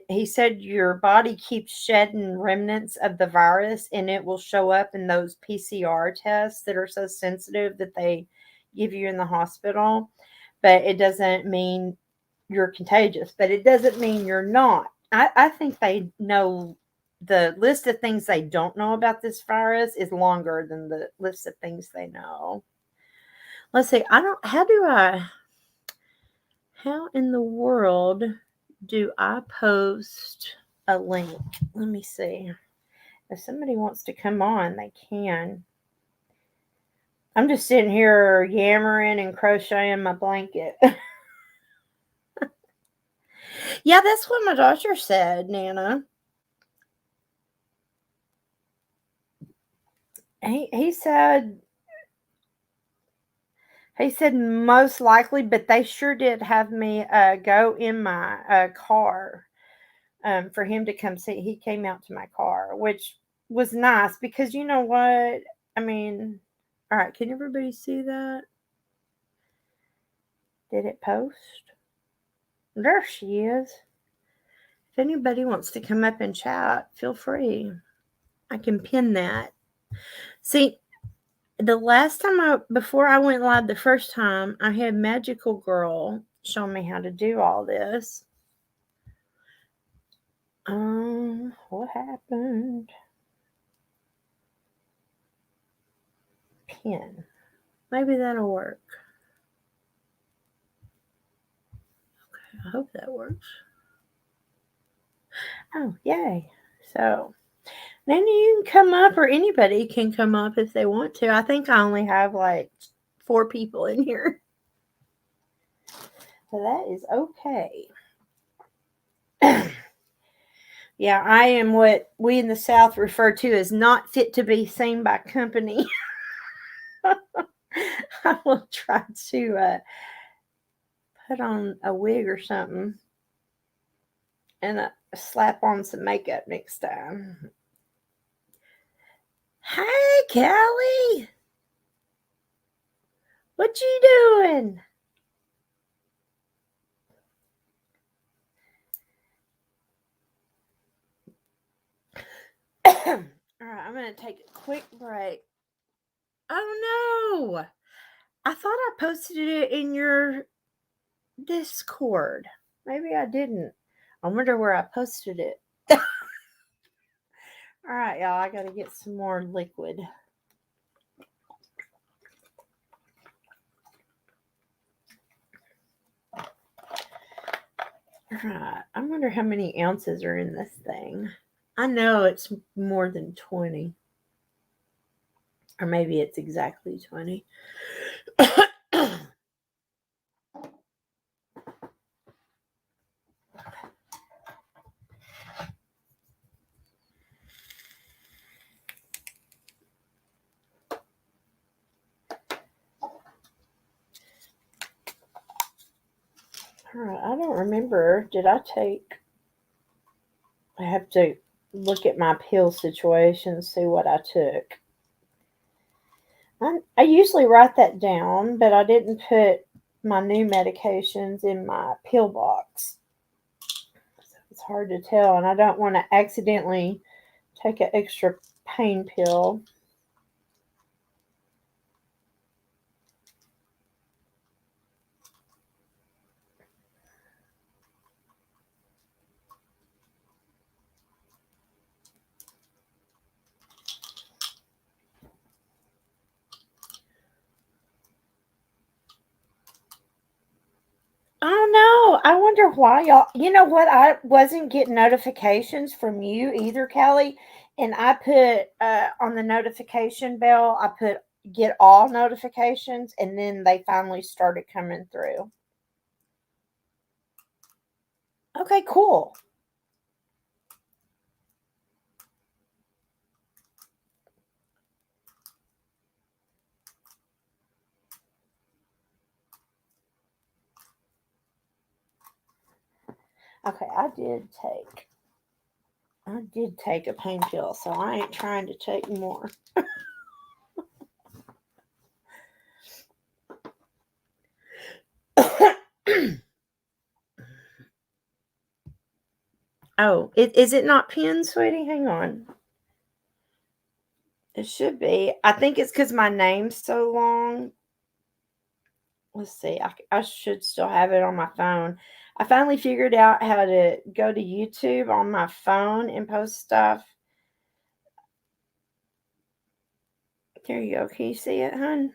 He said your body keeps shedding remnants of the virus, and it will show up in those PCR tests that are so sensitive that they give you in the hospital. But it doesn't mean you're contagious, but it doesn't mean you're not. I think they know the list of things they don't know about this virus is longer than the list of things they know. Let's see. How in the world do I post a link? Let me see. If somebody wants to come on, they can. I'm just sitting here yammering and crocheting my blanket. Yeah, that's what my doctor said, Nana. He said most likely, but they sure did have me go in my car for him to come see. He came out to my car, which was nice because you know what? I mean, all right, can everybody see that? Did it post? There she is. If anybody wants to come up and chat, feel free. I can pin that. See, the last time before I went live the first time, I had Magical Girl show me how to do all this. What happened? Pin. Maybe that'll work. Okay, I hope that works. Oh, yay. So, then you can come up, or anybody can come up if they want to. I think I only have like 4 people in here. So that is okay. Yeah, I am what we in the South refer to as not fit to be seen by company. I will try to put on a wig or something and slap on some makeup next time. Hey, Kelly. What you doing? All right, I'm going to take a quick break. Oh, no. I thought I posted it in your Discord. Maybe I didn't. I wonder where I posted it. All right, y'all. I got to get some more liquid. All right. I wonder how many ounces are in this thing. I know it's more than 20. Or maybe it's exactly 20. All right. I don't remember. I have to look at my pill situation and see what I took. I usually write that down, but I didn't put my new medications in my pill box. So it's hard to tell, and I don't want to accidentally take an extra pain pill. Oh no, I wonder why y'all. You know what? I wasn't getting notifications from you either, Callie. And I put on the notification bell, I put get all notifications, and then they finally started coming through. Okay, cool. Okay, I did take a pain pill, so I ain't trying to take more. Oh, is it not pinned, sweetie? Hang on. It should be. I think it's because my name's so long. Let's see. I should still have it on my phone. I finally figured out how to go to YouTube on my phone and post stuff. There you go. Can you see it, hon?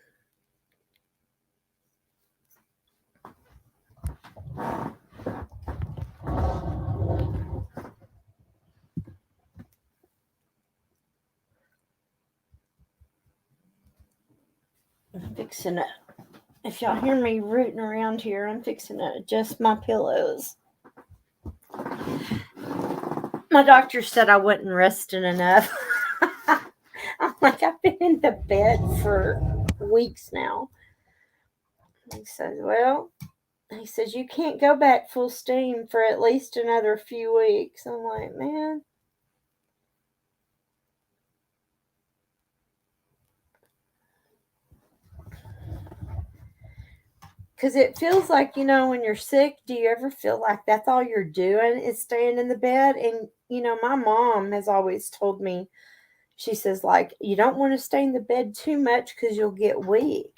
I'm fixing it. If y'all hear me rooting around here, I'm fixing to adjust my pillows. My doctor said I wasn't resting enough. I'm like, I've been in the bed for weeks now. He says, well, he says, you can't go back full steam for at least another few weeks. I'm like, man. Because it feels like, when you're sick, do you ever feel like that's all you're doing is staying in the bed? And, my mom has always told me, she says, like, you don't want to stay in the bed too much because you'll get weak.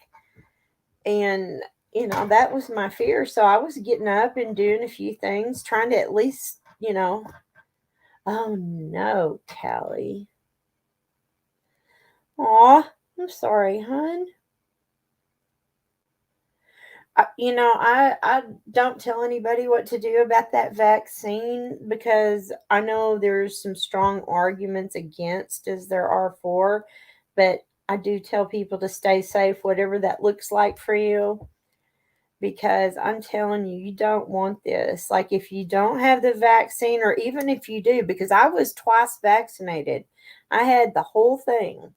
And, that was my fear. So I was getting up and doing a few things, trying to at least, oh no, Callie. Aw, I'm sorry, hon. I don't tell anybody what to do about that vaccine because I know there's some strong arguments against as there are for, but I do tell people to stay safe, whatever that looks like for you, because I'm telling you, you don't want this. Like, if you don't have the vaccine, or even if you do, because I was twice vaccinated, I had the whole thing.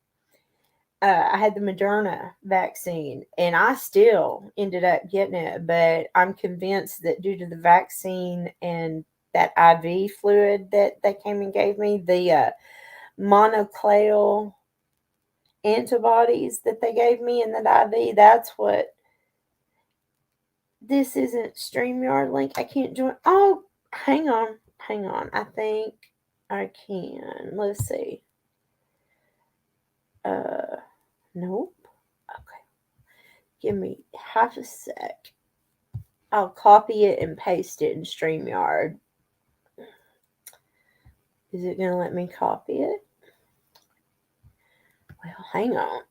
I had the Moderna vaccine and I still ended up getting it, but I'm convinced that due to the vaccine and that IV fluid that they came and gave me, the monoclonal antibodies that they gave me in that IV, that's what. This isn't StreamYard link. I can't join. Oh, hang on. I think I can. Let's see. Nope. Okay. Give me half a sec. I'll copy it and paste it in StreamYard. Is it going to let me copy it? Well, hang on.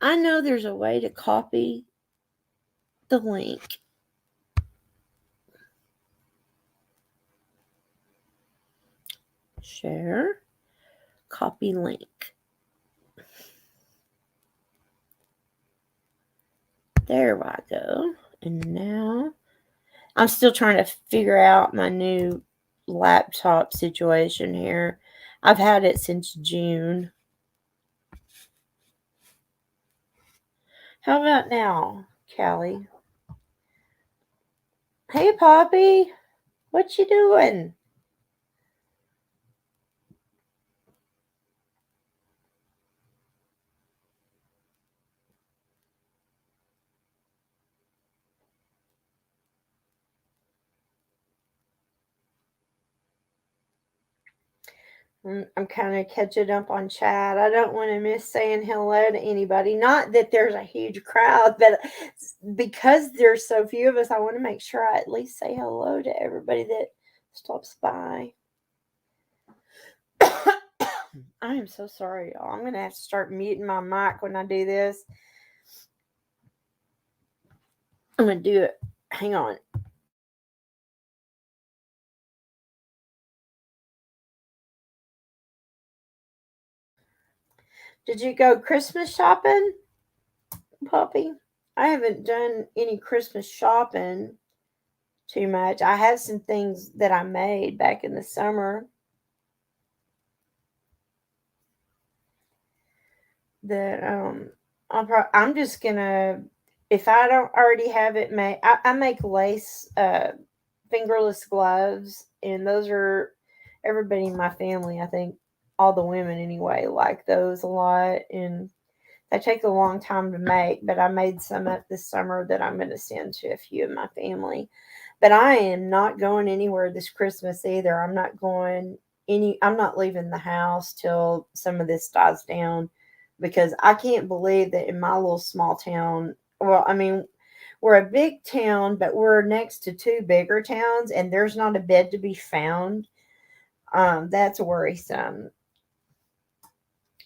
I know there's a way to copy the link. Share. Copy link. There I go. And now I'm still trying to figure out my new laptop situation here. I've had it since June. How about now, Callie? Hey, Poppy. What you doing? I'm kind of catching up on chat. I don't want to miss saying hello to anybody. Not that there's a huge crowd, but because there's so few of us, I want to make sure I at least say hello to everybody that stops by. I am so sorry, y'all. I'm going to have to start muting my mic when I do this. I'm going to do it. Hang on. Did you go Christmas shopping, puppy? I haven't done any Christmas shopping too much. I have some things that I made back in the summer that I'm just gonna, if I don't already have it made, I make lace fingerless gloves, and those are, everybody in my family, I think all the women anyway, like those a lot, and they take a long time to make, but I made some up this summer that I'm going to send to a few of my family. But I am not going anywhere this Christmas either. I'm not leaving the house till some of this dies down, because I can't believe that in my little small town, well, I mean, we're a big town, but we're next to two bigger towns, and there's not a bed to be found. That's worrisome.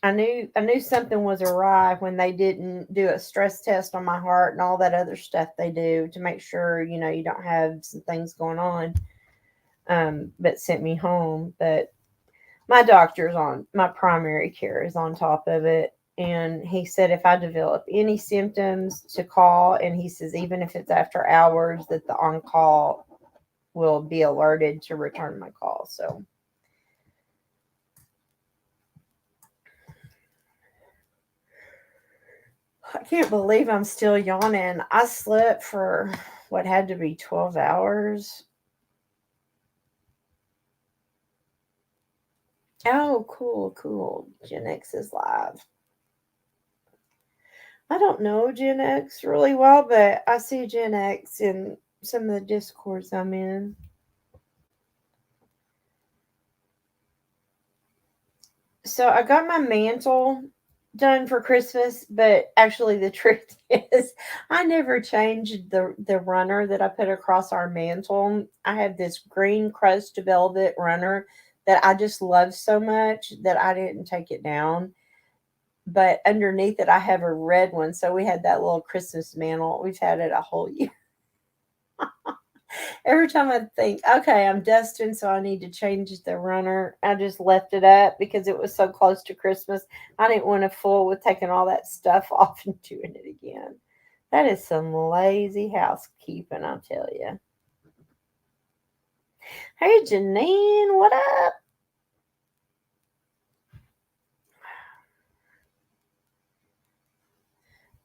I knew something was awry when they didn't do a stress test on my heart and all that other stuff they do to make sure, you don't have some things going on. But sent me home. But my doctor's on, my primary care is on top of it. And he said if I develop any symptoms to call, and he says even if it's after hours, that the on call will be alerted to return my call. So I can't believe I'm still yawning. I slept for what had to be 12 hours. Oh, cool. Gen X is live. I don't know Gen X really well, but I see Gen X in some of the discords I'm in. So I got my mantle done for Christmas, but actually the truth is I never changed the runner that I put across our mantle. I have this green crushed velvet runner that I just love so much that I didn't take it down. But underneath it I have a red one. So we had that little Christmas mantle. We've had it a whole year. Every time I think, okay, I'm dusting, so I need to change the runner, I just left it up because it was so close to Christmas. I didn't want to fool with taking all that stuff off and doing it again. That is some lazy housekeeping, I'll tell you. Hey, Janine, what up?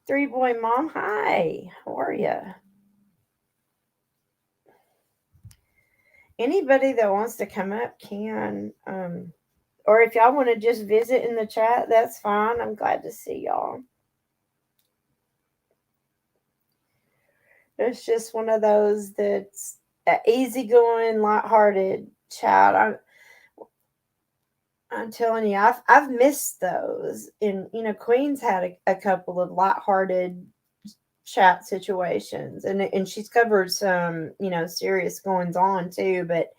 Three boy mom, hi. How are you? Anybody that wants to come up can. Or if y'all want to just visit in the chat, that's fine. I'm glad to see y'all. It's just one of those that's easygoing, lighthearted chat. I'm telling you, I've missed those. And Queen's had a couple of lighthearted chat situations, and she's covered some serious goings on too. But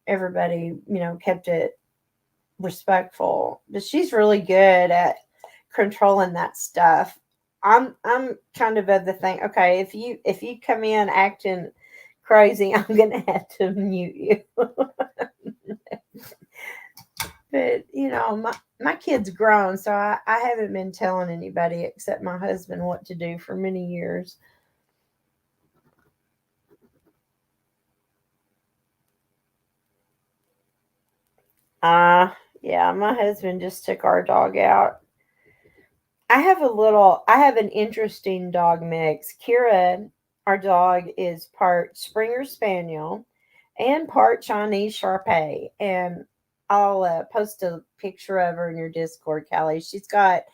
everybody kept it respectful. But she's really good at controlling that stuff. I'm kind of the thing. Okay, if you come in acting crazy, I'm gonna have to mute you. But my kid's grown, so I haven't been telling anybody except my husband what to do for many years. Yeah, my husband just took our dog out. I have an interesting dog mix. Kira, our dog, is part Springer Spaniel and part Chinese Shar-Pei. And I'll post a picture of her in your Discord, Callie. She's got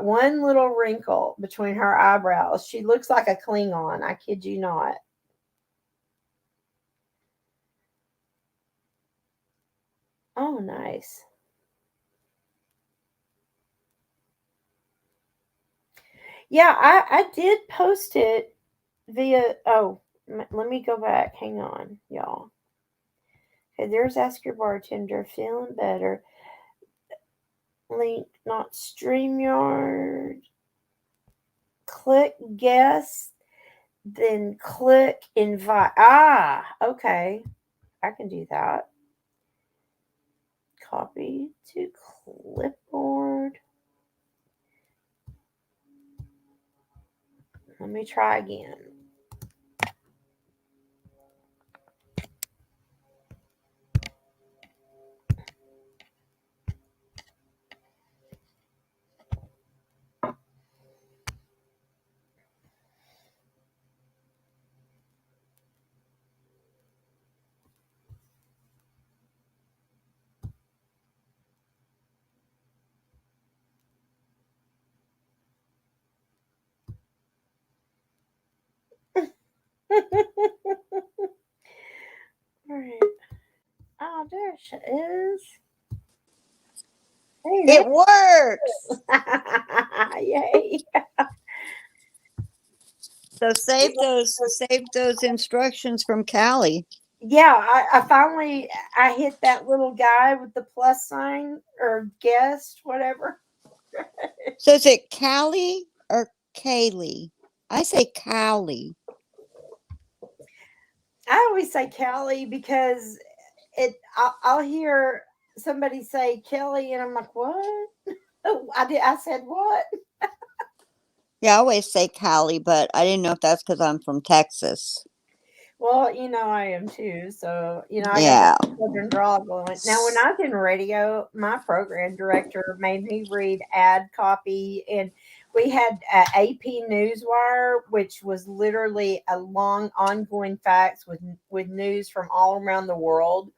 one little wrinkle between her eyebrows. She looks like a Klingon. I kid you not. Oh, nice. Yeah, I did post it via. Oh, let me go back. Hang on, y'all. Okay, there's Ask Your Bartender. Feeling better. Link, not StreamYard. Click guest, then click invite. Ah, okay. I can do that. Copy to clipboard. Let me try again. All right. Oh, there she is. Hey, It works. yay. So save those instructions from Callie. Yeah, I finally I hit that little guy with the plus sign or guest, whatever. So is it Callie or Kaylee? I say Callie. I always say Kelly because I'll hear somebody say Kelly and I'm like, what? Oh, I said what? Yeah, I always say Callie, but I didn't know if that's because I'm from Texas. Well, I am too. So, I got that Yeah. southern drawl going. Now, when I was in radio, my program director made me read ad copy, and we had AP Newswire, which was literally a long, ongoing facts with news from all around the world.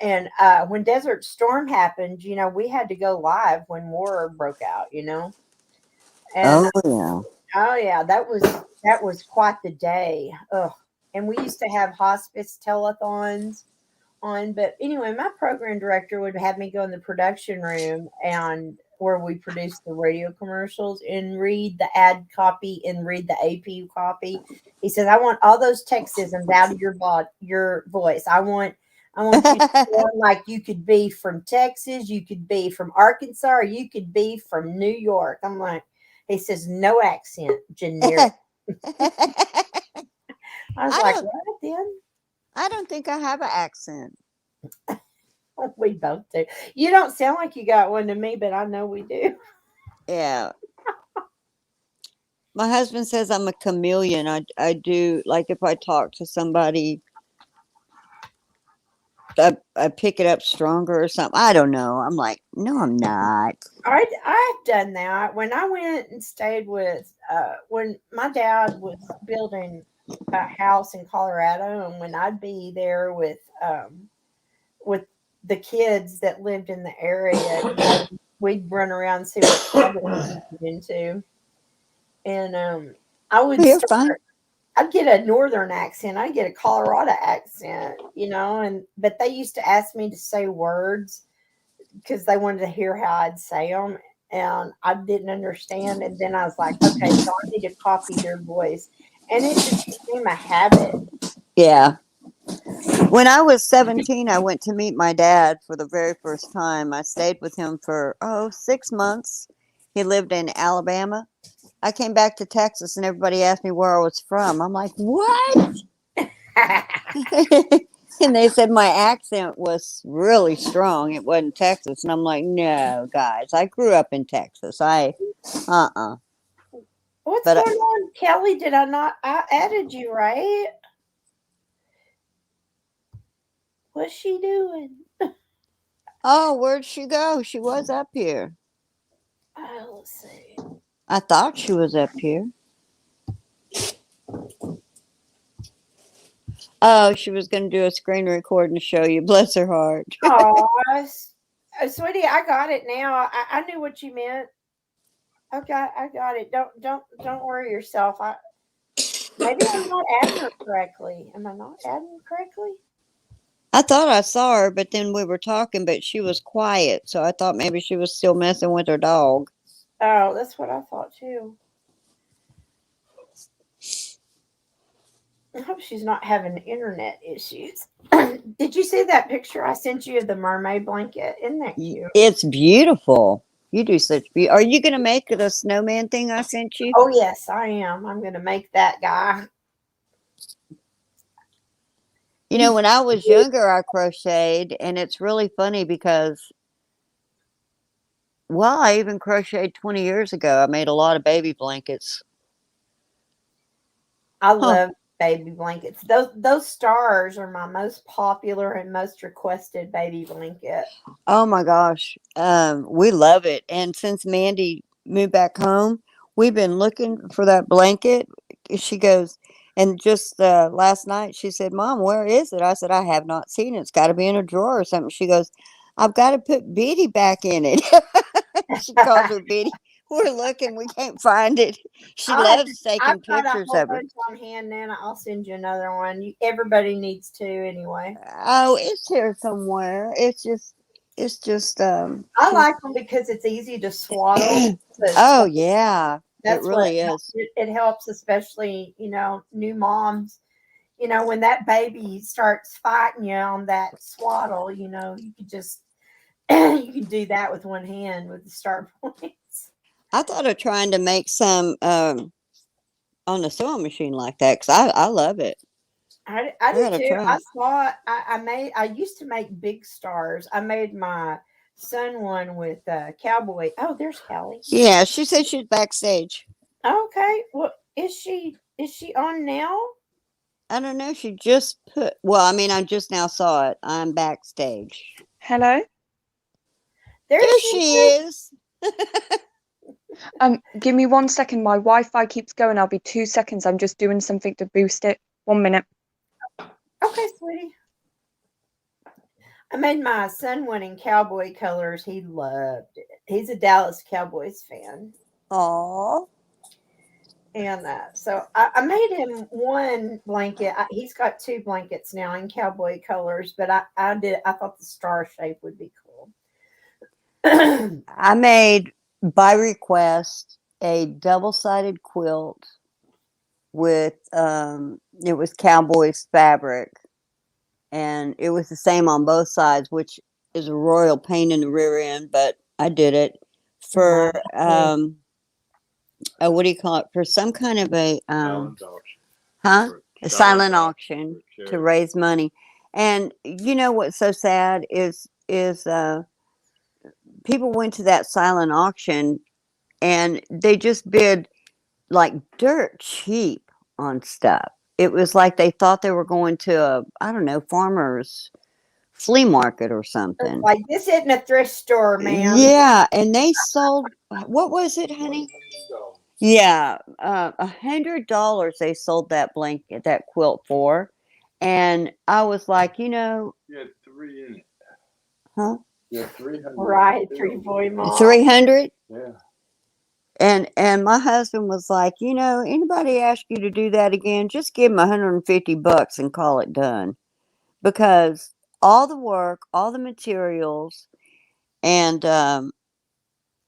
And when Desert Storm happened, we had to go live when war broke out. And Oh yeah. oh yeah, that was quite the day. Ugh. And we used to have hospice telethons on, but anyway, my program director would have me go in the production room and where we produce the radio commercials and read the ad copy and read the AP copy. He says, "I want all those Texisms out of your voice. I want you to sound like you could be from Texas, you could be from Arkansas, or you could be from New York." I'm like, he says, "No accent, generic." I was I like, don't "What then?" I don't think I have an accent. We both do. You don't sound like you got one to me, but I know we do. Yeah. My husband says I'm a chameleon. I do, like, if I talk to somebody, I pick it up stronger or something. I don't know. I'm like, no, I'm not. I've done that when I went and stayed with when my dad was building a house in Colorado, and when I'd be there with the kids that lived in the area, we'd run around and see what trouble we could get into, and I would You're start. fine. I'd get a northern accent. I'd get a Colorado accent, and but they used to ask me to say words because they wanted to hear how I'd say them, and I didn't understand. And then I was like, okay, so I need to copy their voice, and it just became a habit. Yeah. When I was 17, I went to meet my dad for the very first time. I stayed with him for, 6 months. He lived in Alabama. I came back to Texas and everybody asked me where I was from. I'm like, what? And they said my accent was really strong. It wasn't Texas. And I'm like, no, guys, I grew up in Texas. Uh-uh. What's But, going on, Kelly? Did I not? I added you, right? What's she doing? oh, where'd she go? She was up here. Oh, let's see. I thought she was up here. Oh, she was going to do a screen record and show you. Bless her heart. Oh, sweetie, I got it now. I knew what you meant. Okay, I got it. Don't worry yourself. Maybe I'm not adding her correctly. Am I not adding her correctly? I thought I saw her, but then we were talking, but she was quiet. So I thought maybe she was still messing with her dog. Oh, that's what I thought too. I hope she's not having internet issues. Did you see that picture I sent you of the mermaid blanket? Isn't that cute? It's beautiful. You do such beauty. Are you gonna make the snowman thing I sent you? Oh yes, I am. I'm gonna make that guy. You know, when I was younger, I crocheted, and it's really funny because, well, I even crocheted 20 years ago. I made a lot of baby blankets. I Huh. love baby blankets. Those stars are my most popular and most requested baby blanket. Oh my gosh. We love it. And since Mandy moved back home, we've been looking for that blanket. She goes, and just last night she said, Mom, where is it? I said, I have not seen it. It's got to be in a drawer or something. She goes, I've got to put Biddy back in it. She calls her Biddy. We're looking, we can't find it. She loves I've taking got a pictures whole of it. bunch on hand, Nana. I'll send you another one. Everybody needs to anyway. Oh, it's here somewhere. It's just I like them because it's easy to swaddle. oh yeah, it That's what really is. it helps, especially new moms. When that baby starts fighting you on that swaddle, you could just you can do that with one hand with the start points. I thought of trying to make some on the sewing machine like that because I love it. I I do gotta too. I try. saw it. I used to make big stars. I made my son one with cowboy. Oh, there's Callie. Yeah, she said she's backstage. Okay. Well, is she on now? I don't know. She just put. Well, I mean, I just now saw it. I'm backstage. Hello. There There she she is. is. Give me 1 second. My Wi-Fi keeps going. I'll be 2 seconds. I'm just doing something to boost it. 1 minute. Okay, sweetie. I made my son one in cowboy colors. He loved it. He's a Dallas Cowboys fan. Aw. And so I made him one blanket. He's got two blankets now in cowboy colors, but I thought the star shape would be cool. I made by request a double-sided quilt with it was Cowboys fabric, and it was the same on both sides, which is a royal pain in the rear end, but I did it for what do you call it, for some kind of a huh a silent auction to raise money. And you know what's so sad is people went to that silent auction and they just bid like dirt cheap on stuff. It was like they thought they were going to a, I don't know, farmer's flea market or something. Like, this isn't a thrift store, ma'am. Yeah, and they sold, what was it, honey? Yeah, $100 they sold that blanket, that quilt for. And I was like, You had three in it. huh? You had 300. Right, 3 boy mom. 300? Yeah. And my husband was like, anybody ask you to do that again, just give them $150 and call it done. Because all the work, all the materials, and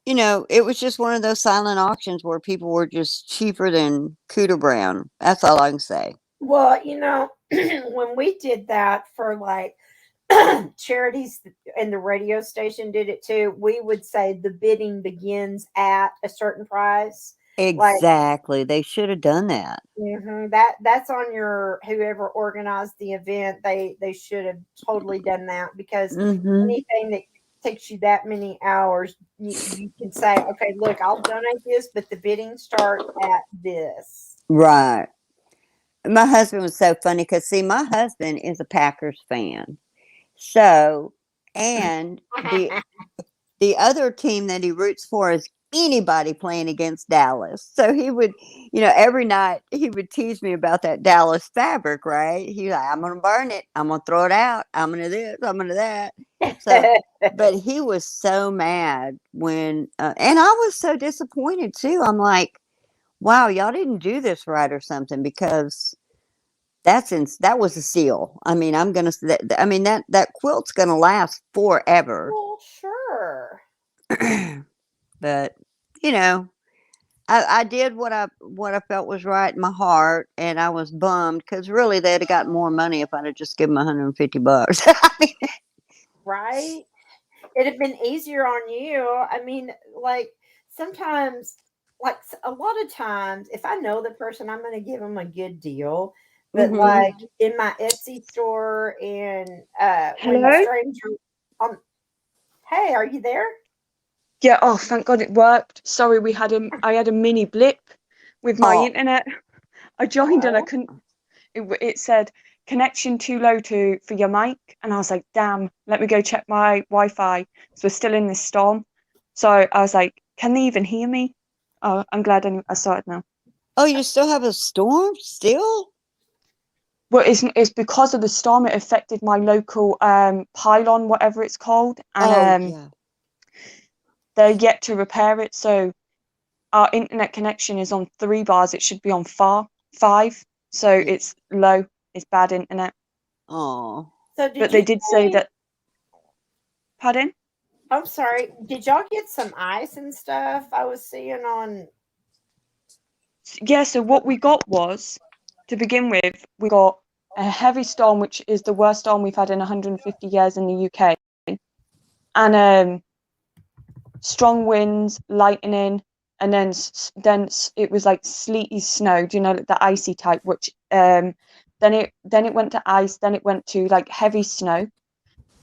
it was just one of those silent auctions where people were just cheaper than Cooter Brown. That's all I can say. Well, when we did that for like charities and the radio station did it too, we would say the bidding begins at a certain price. Exactly. They should have done that. That's on your whoever organized the event. They should have totally done that because anything that takes you that many hours, you can say, okay, look, I'll donate this, but the bidding starts at this. Right. My husband was so funny because, see, my husband is a Packers fan. So, and the other team that he roots for is anybody playing against Dallas. So he would, every night he would tease me about that Dallas fabric, right? He's like, I'm going to burn it. I'm going to throw it out. I'm going to this. I'm going to that. So, but he was so mad when, and I was so disappointed too. I'm like, wow, y'all didn't do this right or something, because that was a seal. I mean, that quilt's gonna last forever. Well, sure. But I did what I felt was right in my heart, and I was bummed because really they'd have gotten more money if I'd have just given them $150. I mean, Right? It'd have been easier on you. I mean, like sometimes, a lot of times, if I know the person, I'm going to give them a good deal. But mhm. like in my Etsy store, and when the Hello? stranger, um, hey, are you there? Yeah, oh, thank God it worked. Sorry, I had a mini blip with my Oh, internet. I joined and I Oh, couldn't. It said connection too low for your mic, and I was like, damn. Let me go check my Wi-Fi. So we're still in this storm. So I was like, can they even hear me? Oh, I'm glad I saw it now. oh, you still have a storm still? Well, it's because of the storm. It affected my local pylon, whatever it's called, and Oh yeah. they're yet to repair it. So our internet connection is on 3 bars. It should be on 5. So Yeah. it's low. It's bad internet. Oh, so But did they you did say say? that. Pardon? I'm sorry. Did y'all get some ice and stuff? I was seeing on. Yeah. So what we got was, to begin with, we got a heavy storm, which is the worst storm we've had in 150 years in the UK, and strong winds, lightning, and then it was like sleety snow. Do you know, like the icy type? Which then it went to ice. Then it went to like heavy snow.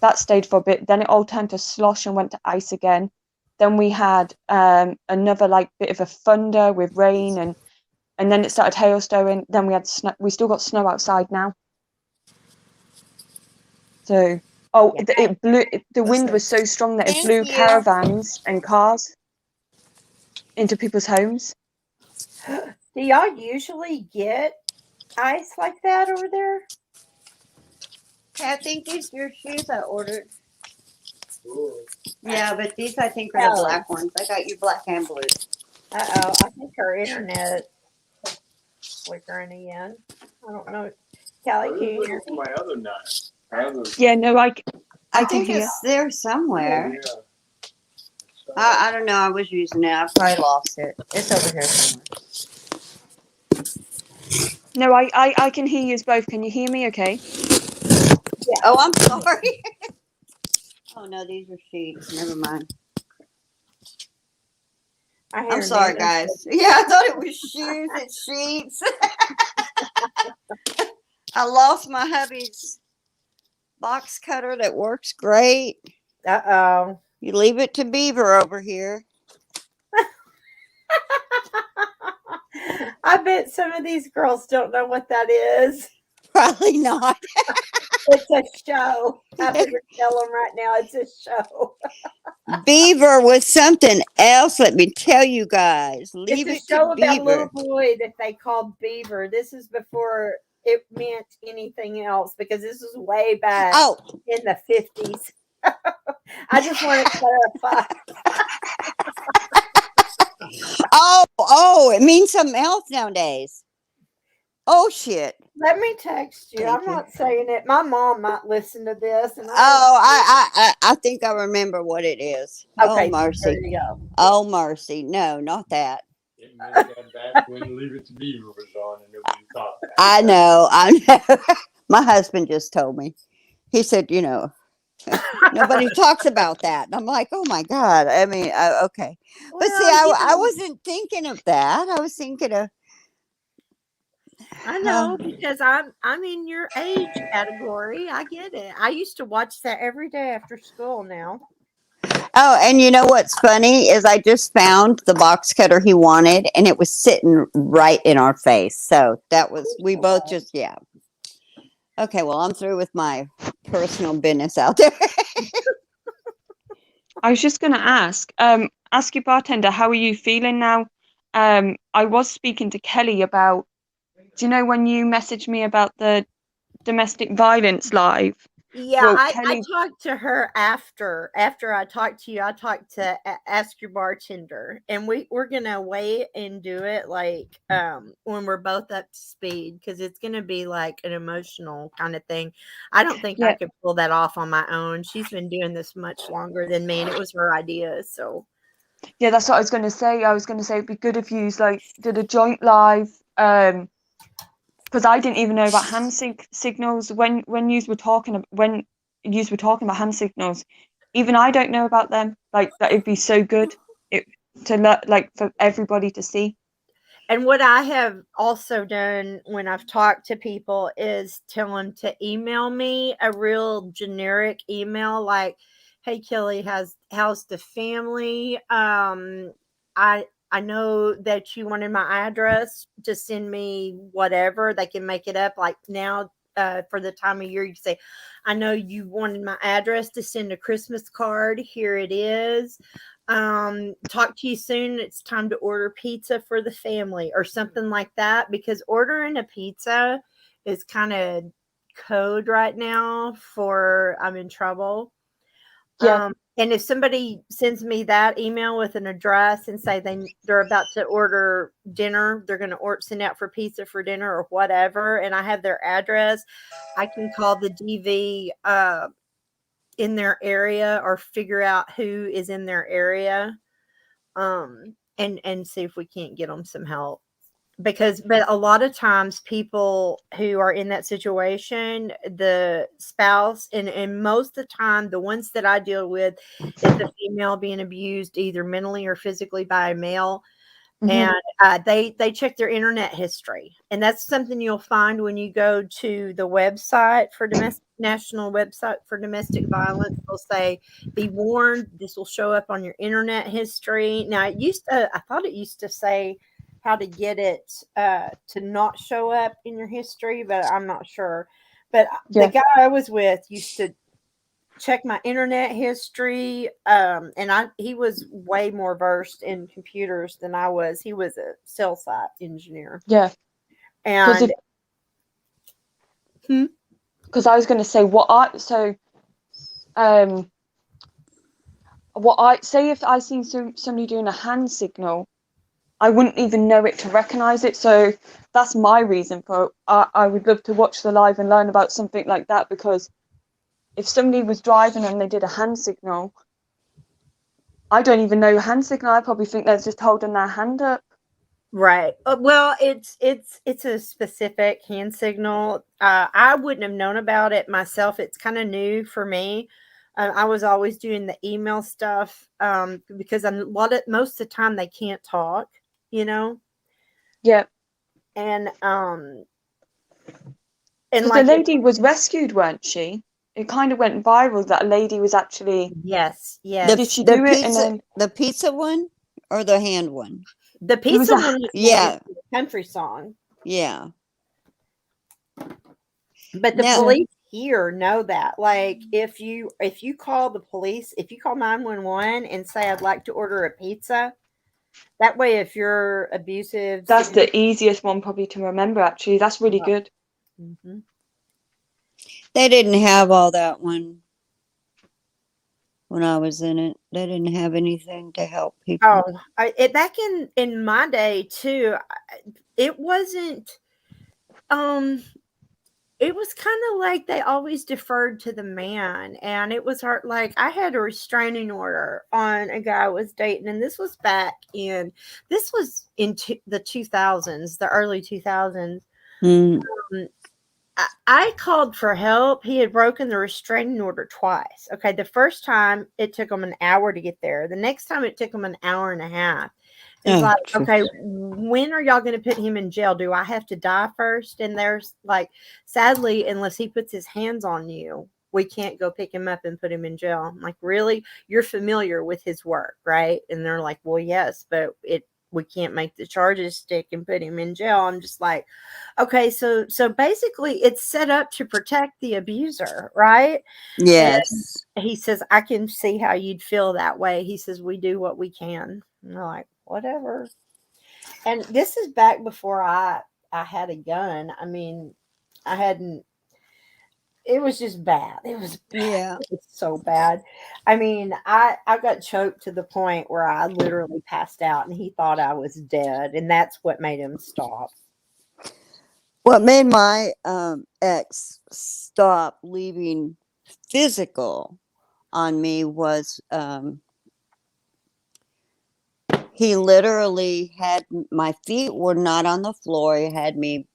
That stayed for a bit. Then it all turned to slush and went to ice again. Then we had another like bit of a thunder with rain, and then it started hailstoning. Then we had snow. We still got snow outside now. So it blew. The wind was so strong that it thank blew you. caravans and cars into people's homes. Do y'all usually get ice like that over there? Okay, I think these are your shoes I ordered. Cool. Yeah, but these I think are the Kelly. black ones. I got you black and blue. Uh-oh. I think her internet flickering again. I don't know. Kelly, I can was you looking hear for me? my other nine. My other. Yeah, no, I I can think hear. it's there somewhere. Yeah. I don't know. I was using it. I probably lost it. It's over here somewhere. No, I can hear you both. Can you hear me? Okay. Oh, I'm sorry. Oh no, these are sheets. Never mind. I I'm hear sorry, Nana. guys. Yeah, I thought it was shoes. It's sheets. I lost my hubby's box cutter that works great. Uh-oh. You leave it to Beaver over here. I bet some of these girls don't know what that is. Probably not. It's a show. I better tell them right now. It's a show. Beaver was something else. Let me tell you guys. It's Leave a it to show about a little Beaver. boy that they called Beaver. This is before it meant anything else because this was way back Oh, in the 50s. I just want to clarify. oh, it means something else nowadays. Oh shit. Let me text you. Thank I'm you. not saying it. My mom might listen to this, and I don't. Oh, I think I remember what it is. Oh Okay, there mercy. you go. Oh mercy. No, not that. It meant that back when Leave It to Beaver was on and nobody thought that. I know. I know. My husband just told me. He said, nobody talks about that. And I'm like, oh my God. I mean, okay. But see, Well, I wasn't thinking of that. I was thinking of, I know because I'm in your age category. I get it. I used to watch that every day after school now. oh, and you know what's funny is I just found the box cutter he wanted and it was sitting right in our face. So that was, we both just, yeah. Okay, well, I'm through with my personal business out there. I was just gonna ask your bartender, how are you feeling now? I was speaking to Kelly about. Do you know when you messaged me about the domestic violence live? Yeah, Well, I Kelly, talked to her after I talked to you. I talked to Ask Your Bartender, and we're gonna wait and do it like when we're both up to speed because it's gonna be like an emotional kind of thing. I don't think I yeah, could pull that off on my own. She's been doing this much longer than me, and it was her idea. So Yeah, that's what I was going to say. I was going to say it'd be good if you like did a joint live, because I didn't even know about hand signals when yous were talking about hand signals. Even I don't know about them. Like that, it'd be so good like for everybody to see. And what I have also done when I've talked to people is tell them to email me a real generic email like, "Hey Kelly, how's the family? I know that you wanted my address to send me whatever. They can make it up like now." For the time of year, you say, "I know you wanted my address to send a Christmas card. Here it is. Talk to you soon. It's time to order pizza for the family," or something like that, because ordering a pizza is kind of code right now for I'm in trouble. Yeah, And if somebody sends me that email with an address and say they're about to order dinner, they're going to send out for pizza for dinner or whatever, and I have their address, I can call the DV in their area or figure out who is in their area, and see if we can't get them some help. But a lot of times people who are in that situation, the spouse, and most of the time the ones that I deal with is a female being abused either mentally or physically by a male. mhm, And they check their internet history, and that's something you'll find when you go to the website for national website for domestic violence. They'll say, "Be warned, this will show up on your internet history." Now, I thought it used to say how to get it to not show up in your history, but I'm not sure. But the yeah, guy I was with used to check my internet history, and he was way more versed in computers than I was. He was a cell site engineer. yeah. Because And hmm, I was going to say um what I say if I seen somebody doing a hand signal, I wouldn't even know it to recognize it. So that's my reason for I would love to watch the live and learn about something like that, because if somebody was driving and they did a hand signal, I don't even know hand signal. I probably think they're just holding their hand up. right. Well, it's a specific hand signal. I wouldn't have known about it myself. It's kind of new for me. I was always doing the email stuff, because most of the time they can't talk, you know, Yeah, and because the like if lady was rescued, weren't she? It kind of went viral that a lady was actually. yes, The Did yes. she the do it? And pizza then the pizza one or the hand one? The it was pizza a. one was dancing Yeah, to the country song, yeah. but the Now, Yeah, police here know that. Like if you call the police, if you call 911 and say I'd like to order a pizza, that way if you're abusive, that's the easiest one probably to remember. Actually, that's really good. Mhm. they didn't have all that when I was in it. They didn't have anything to help Oh, people. back in my day too, it wasn't. Um, it was kind of like they always deferred to the man, and it was hard. Like I had a restraining order on a guy I was dating, and this was in the 2000s, the early 2000s. Mm, I called for help. He had broken the restraining order twice. Okay, the first time it took him an hour to get there. The next time it took him an hour and a half. It's oh, like, phew. okay, when are y'all going to put him in jail? Do I have to die first? And there's like, sadly, unless he puts his hands on you, we can't go pick him up and put him in jail. I'm like, really? You're familiar with his work, right? And they're like, well, yes, but we can't make the charges stick and put him in jail. I'm just like, okay, so basically it's set up to protect the abuser, right? And Yes. he says, I can see how you'd feel that way. He says, we do what we can. And I'm like, whatever. And this is back before I had a gun. I mean, I hadn't it was just bad. It was bad. Yeah. It was so bad. I mean, I got choked to the point where I literally passed out and he thought I was dead, and that's what made him stop. What made my ex stop leaving physical on me was he literally had my feet were not on the floor. He had me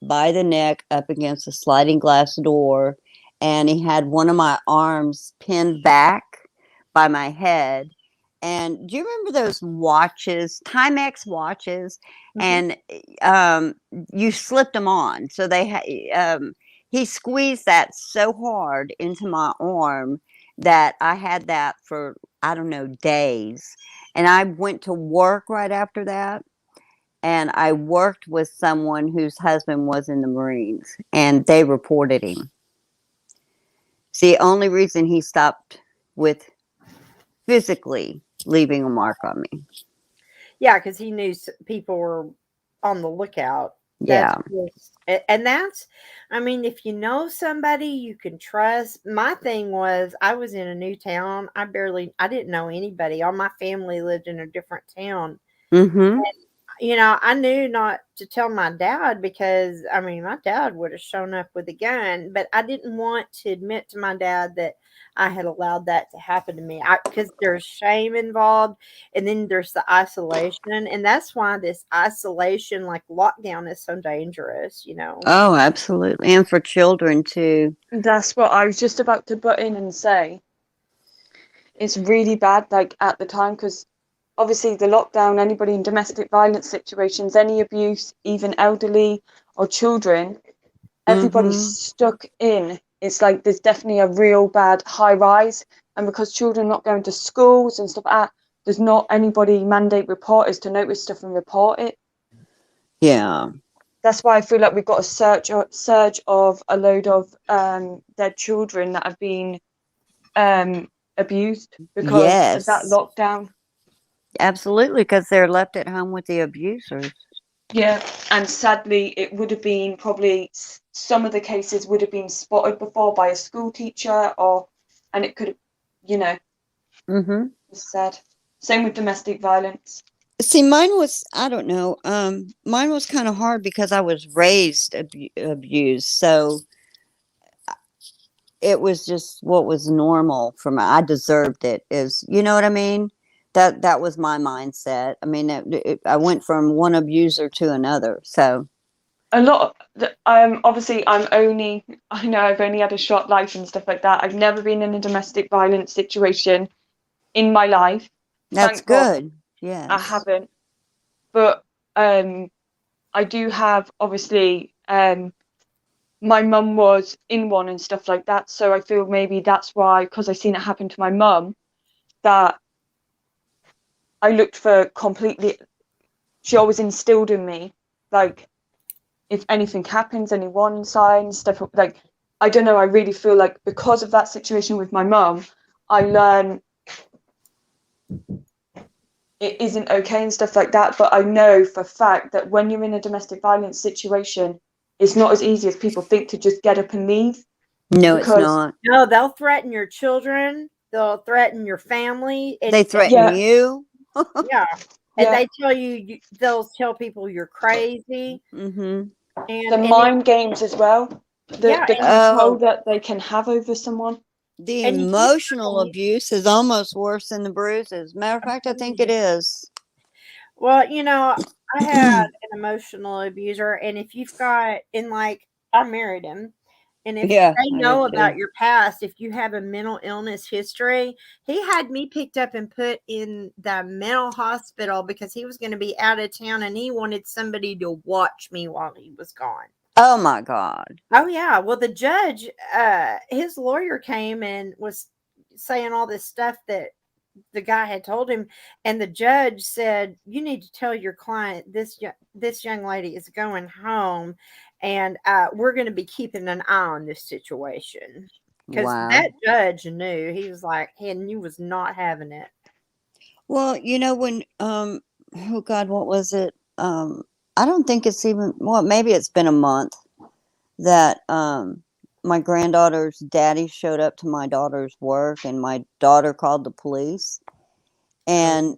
by the neck up against a sliding glass door, and he had one of my arms pinned back by my head. And do you remember those watches, Timex watches? Mhm. And you slipped them on. So he squeezed that so hard into my arm that I had that for, I don't know, days. And I went to work right after that. And I worked with someone whose husband was in the Marines, and they reported him. It's the only reason he stopped with physically leaving a mark on me. Yeah, because he knew people were on the lookout. Yeah. And that's, I mean, if you know somebody you can trust. My thing was, I was in a new town. I didn't know anybody. All my family lived in a different town. Mm-hmm. I knew not to tell my dad because, I mean, my dad would have shown up with a gun, but I didn't want to admit to my dad that I had allowed that to happen to me because there's shame involved, and then there's the isolation. And that's why this isolation, like lockdown, is so dangerous. Oh, absolutely. And for children too. That's what I was just about to butt in and say. It's really bad, like at the time, because obviously the lockdown, anybody in domestic violence situations, any abuse, even elderly or children, everybody's stuck in. It's like there's definitely a real bad high rise. And because children are not going to schools and stuff like that, there's not anybody mandate reporters to notice stuff and report it. Yeah. That's why I feel like we've got a surge of a load of dead children that have been abused because of that Yes. lockdown. Absolutely, because they're left at home with the abusers. Yeah, and sadly, it would have been probably some of the cases would have been spotted before by a school teacher, and it could have, Mm-hmm. it's sad. Same with domestic violence. See, mine was, I don't know, mine was kind of hard because I was raised abused. So it was just what was normal for me. I deserved it, you know what I mean? That was my mindset. I mean, I went from one abuser to another. So A lot obviously I know I've only had a short life and stuff like that. I've never been in a domestic violence situation in my life. that's Thank God good. Yes. I haven't. But I do have, obviously, my mum was in one and stuff like that. So I feel maybe that's why, because I seen it happen to my mum, that I looked for completely, she always instilled in me, like, if anything happens, any warning signs, stuff like, I don't know, I really feel like because of that situation with my mum, I learn it isn't okay and stuff like that. But I know for a fact that when you're in a domestic violence situation, it's not as easy as people think to just get up and leave. No, it's not. No, they'll threaten your children. They'll threaten your family. They threaten you. Yeah. And they tell they'll tell people you're crazy. Mm-hmm. The mind games as well. The control that they can have over someone. The emotional abuse is almost worse than the bruises. Matter of fact, I think it is. Well, I had an emotional abuser, and if you've got, I married him, and if they know about your past, if you have a mental illness history, he had me picked up and put in the mental hospital because he was going to be out of town, and he wanted somebody to watch me while he was gone. Oh my God. Oh yeah. Well, the judge, his lawyer came and was saying all this stuff that the guy had told him, and the judge said, "You need to tell your client this young lady is going home, and we're going to be keeping an eye on this situation." Because that judge knew. He was like, he was not having it. Well, when oh God, what was it? I don't think it's even, well, maybe it's been a month that my granddaughter's daddy showed up to my daughter's work, and my daughter called the police. And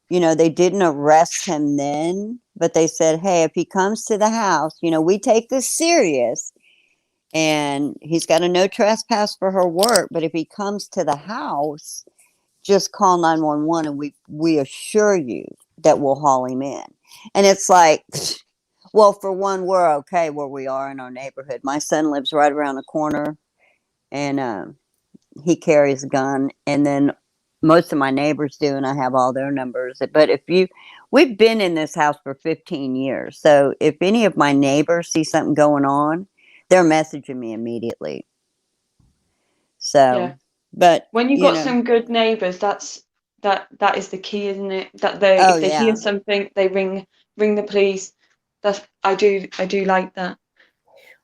they didn't arrest him then, but they said, hey, if he comes to the house, we take this serious, and he's got a no trespass for her work, but if he comes to the house just call 911 and we assure you that we'll haul him in. And it's like, well, for one, we're okay where we are in our neighborhood. My son lives right around the corner, and he carries a gun. And then most of my neighbors do, and I have all their numbers. But we've been in this house for 15 years. So if any of my neighbors see something going on, they're messaging me immediately. So, Yeah. but When you've got some good neighbours, that is the key, isn't it? That if they hear something, they ring the police. I do like that.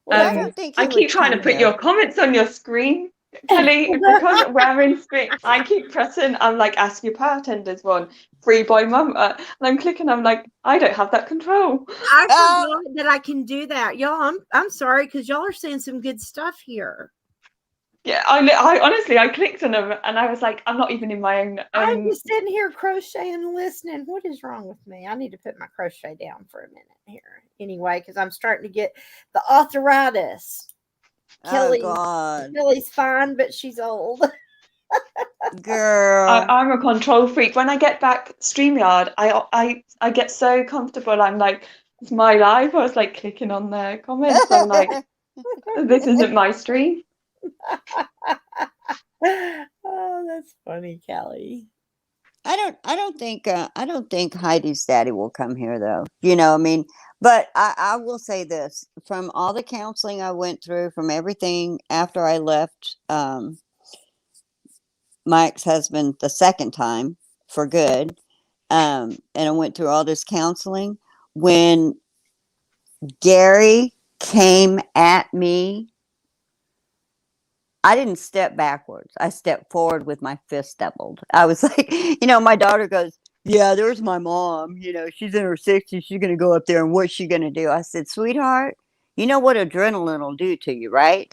Well, I don't think I keep trying to put your comments on your screen, Kelly, because we're in screen. I keep pressing. I'm like, ask your bartenders one, free by mum, and I'm clicking. I'm like, I don't have that control. I forgot that I can do that, y'all. I'm sorry, because y'all are saying some good stuff here. Yeah, I honestly, I clicked on them and I was like, I'm not even in my own. I'm just sitting here crocheting and listening. What is wrong with me? I need to put my crochet down for a minute here. Anyway, because I'm starting to get the arthritis. Kelly's fine, but she's old. Girl, I'm a control freak. When I get back StreamYard, I get so comfortable. I'm like, it's my life. I was like clicking on their comments. I'm like, this isn't my stream. Oh, that's funny, Kelly. I don't think Heidi's daddy will come here though. You know, I mean, but I will say this, from all the counseling I went through, from everything after I left my ex-husband the second time for good, and I went through all this counseling, when Gary came at me, I didn't step backwards. I stepped forward with my fist doubled. I was like, my daughter goes, yeah, there's my mom. She's in her 60s. She's going to go up there, and what's she going to do? I said, sweetheart, you know what adrenaline will do to you, right?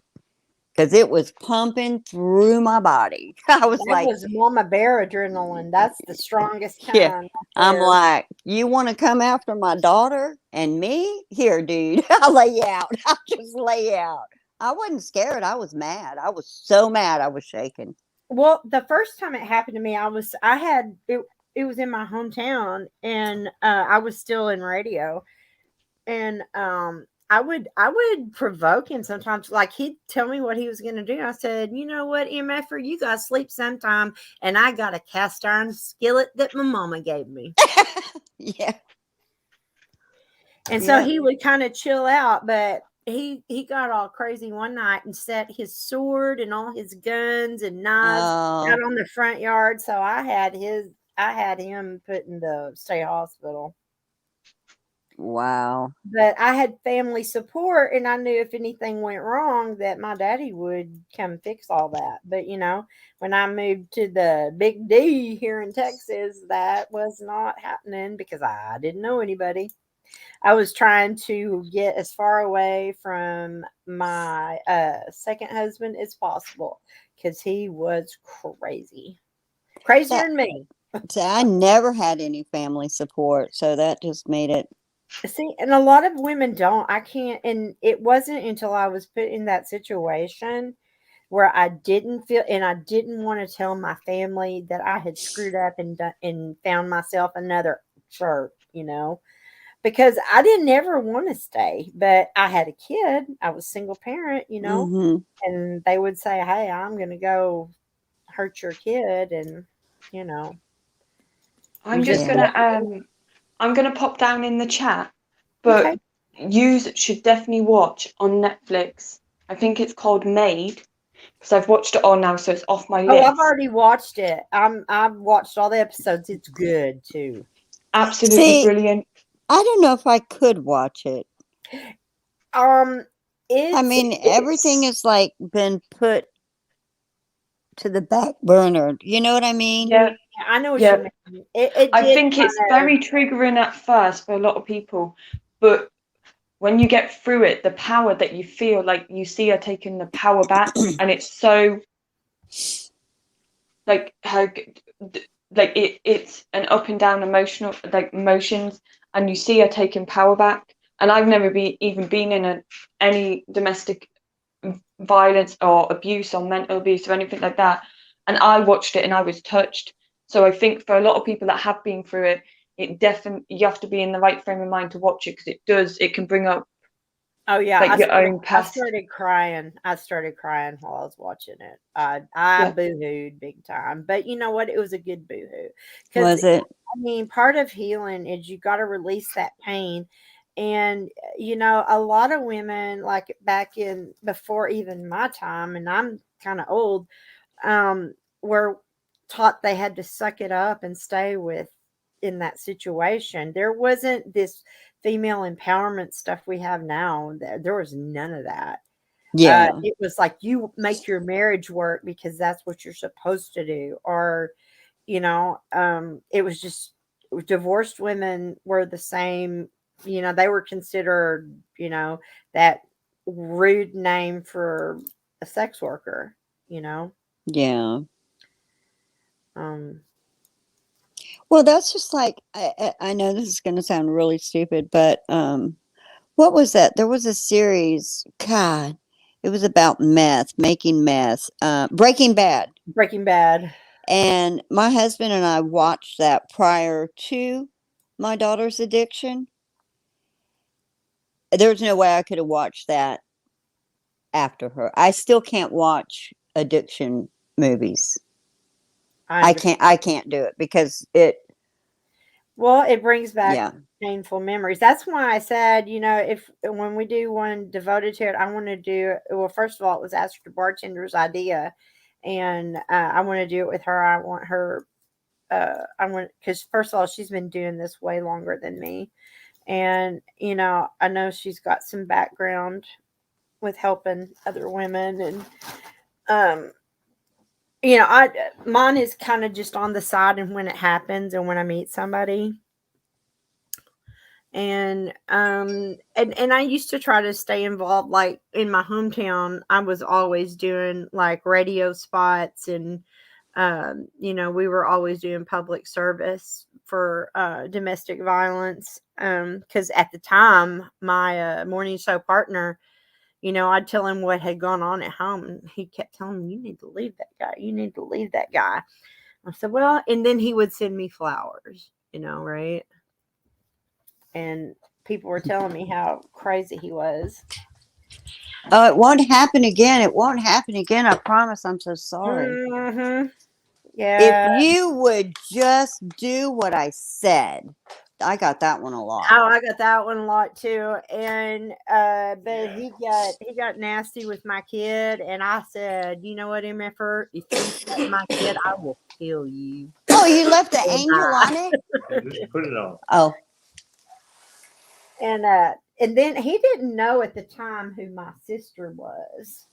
Because it was pumping through my body. I was that was Mama Bear adrenaline. That's the strongest kind. Yeah. I'm like, you want to come after my daughter and me? Here, dude. I'll lay you out. I'll just lay you out. I wasn't scared. I was mad. I was so mad. I was shaking. Well, the first time it happened to me, it was in my hometown, and I was still in radio, and I would provoke him sometimes. Like, he'd tell me what he was going to do. I said, you know what, MFer, you got to sleep sometime, and I got a cast iron skillet that my mama gave me. Yeah. And so he would kind of chill out, but he got all crazy one night and set his sword and all his guns and knives out on the front yard. So I had him put in the state hospital. Wow. But I had family support, and I knew if anything went wrong that my daddy would come fix all that. But when I moved to the Big D here in Texas, that was not happening because I didn't know anybody. I was trying to get as far away from my second husband as possible because he was crazier than me. So I never had any family support, so that just made it. See, and a lot of women don't. I can't, and it wasn't until I was put in that situation where I didn't feel, and I didn't want to tell my family that I had screwed up and found myself another church, because I didn't ever want to stay, but I had a kid. I was single parent, Mm-hmm. and they would say, hey, I'm going to go hurt your kid. And, I'm just going to, I'm going to pop down in the chat, but you should definitely watch on Netflix. I think it's called Made, because I've watched it all now, so it's off my list. Oh, I've already watched it. I've watched all the episodes. It's good too. Absolutely brilliant. I don't know if I could watch it. Everything has been put to the back burner. You know what I mean? Yeah, I know what you mean. I think it's very triggering at first for a lot of people, but when you get through it, the power that you feel, like you see her taking the power back, and it's so it's an up and down emotional emotions, and you see her taking power back. And I've never even been in any domestic violence or abuse or mental abuse or anything like that, and I watched it and I was touched, So I think for a lot of people that have been through it, it definitely, you have to be in the right frame of mind to watch it, because it can bring up Oh yeah, like your own I past. started crying. I started crying while I was watching it. I Yeah. boo-hooed big time, but you know what? It was a good boo-hoo because Was it? I mean, part of healing is you got to release that pain, and you know, a lot of women like back in before even my time, and I'm kind of old, were taught they had to suck it up and stay with in that situation. There wasn't this female empowerment stuff we have now. There was none of that. Yeah. It was like you make your marriage work because that's what you're supposed to do, or you know, it was just divorced women were the same. You know, they were considered, you know, that rude name for a sex worker. You know, Yeah. um, Well, that's just like I know this is going to sound really stupid, but what was that? There was a series. God, it was about meth, making meth. Breaking Bad, Breaking Bad. and my husband and I watched that prior to my daughter's addiction. There's no way I could have watched that after her. I still can't watch addiction movies. I I understand. can't. I can't do it because it. Well, it brings back Yeah. painful memories. That's why I said, you know, if when we do one devoted to it, I want to do. Well, first of all, it was Astrid the Bartender's idea, and I want to do it with her. I want her. I want because first of all, she's been doing this way longer than me, and you know, I know she's got some background with helping other women, and um, you know, I mine is kind of just on the side, and when it happens, and when I meet somebody. And I used to try to stay involved, like in my hometown I was always doing like radio spots, and you know, we were always doing public service for domestic violence, because at the time my morning show partner, you know, I'd tell him what had gone on at home, and he kept telling me, you need to leave that guy, you need to leave that guy. I said, well, and then he would send me flowers, you know, right? And people were telling me how crazy he was. Oh, it won't happen again. It won't happen again. I promise. I'm so sorry. Mm-hmm. If Yeah. you would just do what I said, I got that one a lot. Oh, I got that one a lot too. And but he got nasty with my kid, and I said, you know what, MFR, if you touch my kid, I will kill you. Oh, you left the So angel bye. on it? And just put it on. Oh, And then he didn't know at the time who my sister was.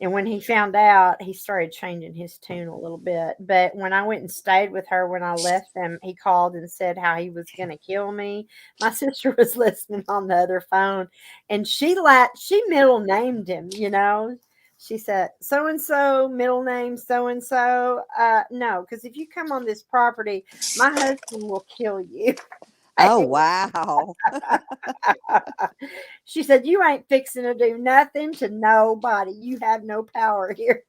And when he found out, he started changing his tune a little bit. But when I went and stayed with her when I left him, he called and said how he was going to kill me. My sister was listening on the other phone, and she middle named him, you know. She said, so and so, middle name so and so. No, because if you come on this property, my husband will kill you. oh, wow. She said, you ain't fixing to do nothing to nobody. You have no power here.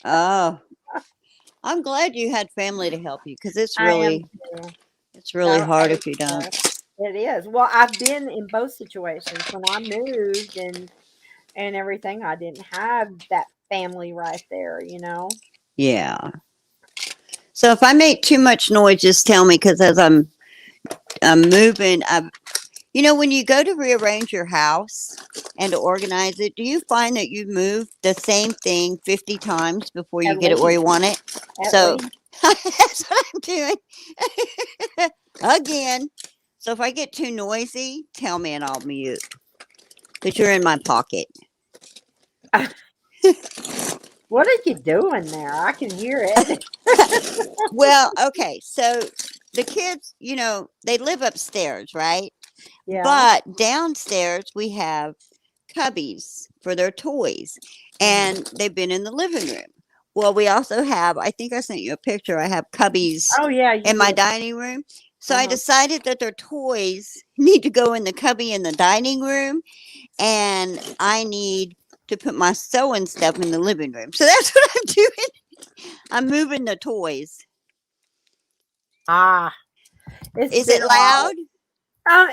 Oh, I'm glad you had family to help you because I am too. it's really Oh, hard if you don't. it is. Well, I've been in both situations. When I moved and everything, I didn't have that family right there, you know. Yeah. So if I make too much noise, just tell me because as I'm moving, you know, when you go to rearrange your house and to organize it, do you find that you move the same thing 50 times before you At get it where you least. want it? At So least. that's what I'm doing again. So if I get too noisy, tell me and I'll mute. But you're in my pocket. What are you doing there? I can hear it. Well, okay. So the kids, you know, they live upstairs, right? Yeah. But downstairs we have cubbies for their toys, and they've been in the living room. Well, we also have, I think I sent you a picture. I have cubbies Oh yeah, you in my did. dining room. So I Uh-huh. decided that their toys need to go in the cubby in the dining room, and I need to put my sewing stuff in the living room. So that's what I'm doing. I'm moving the toys. Ah, it's Is been it a while. loud?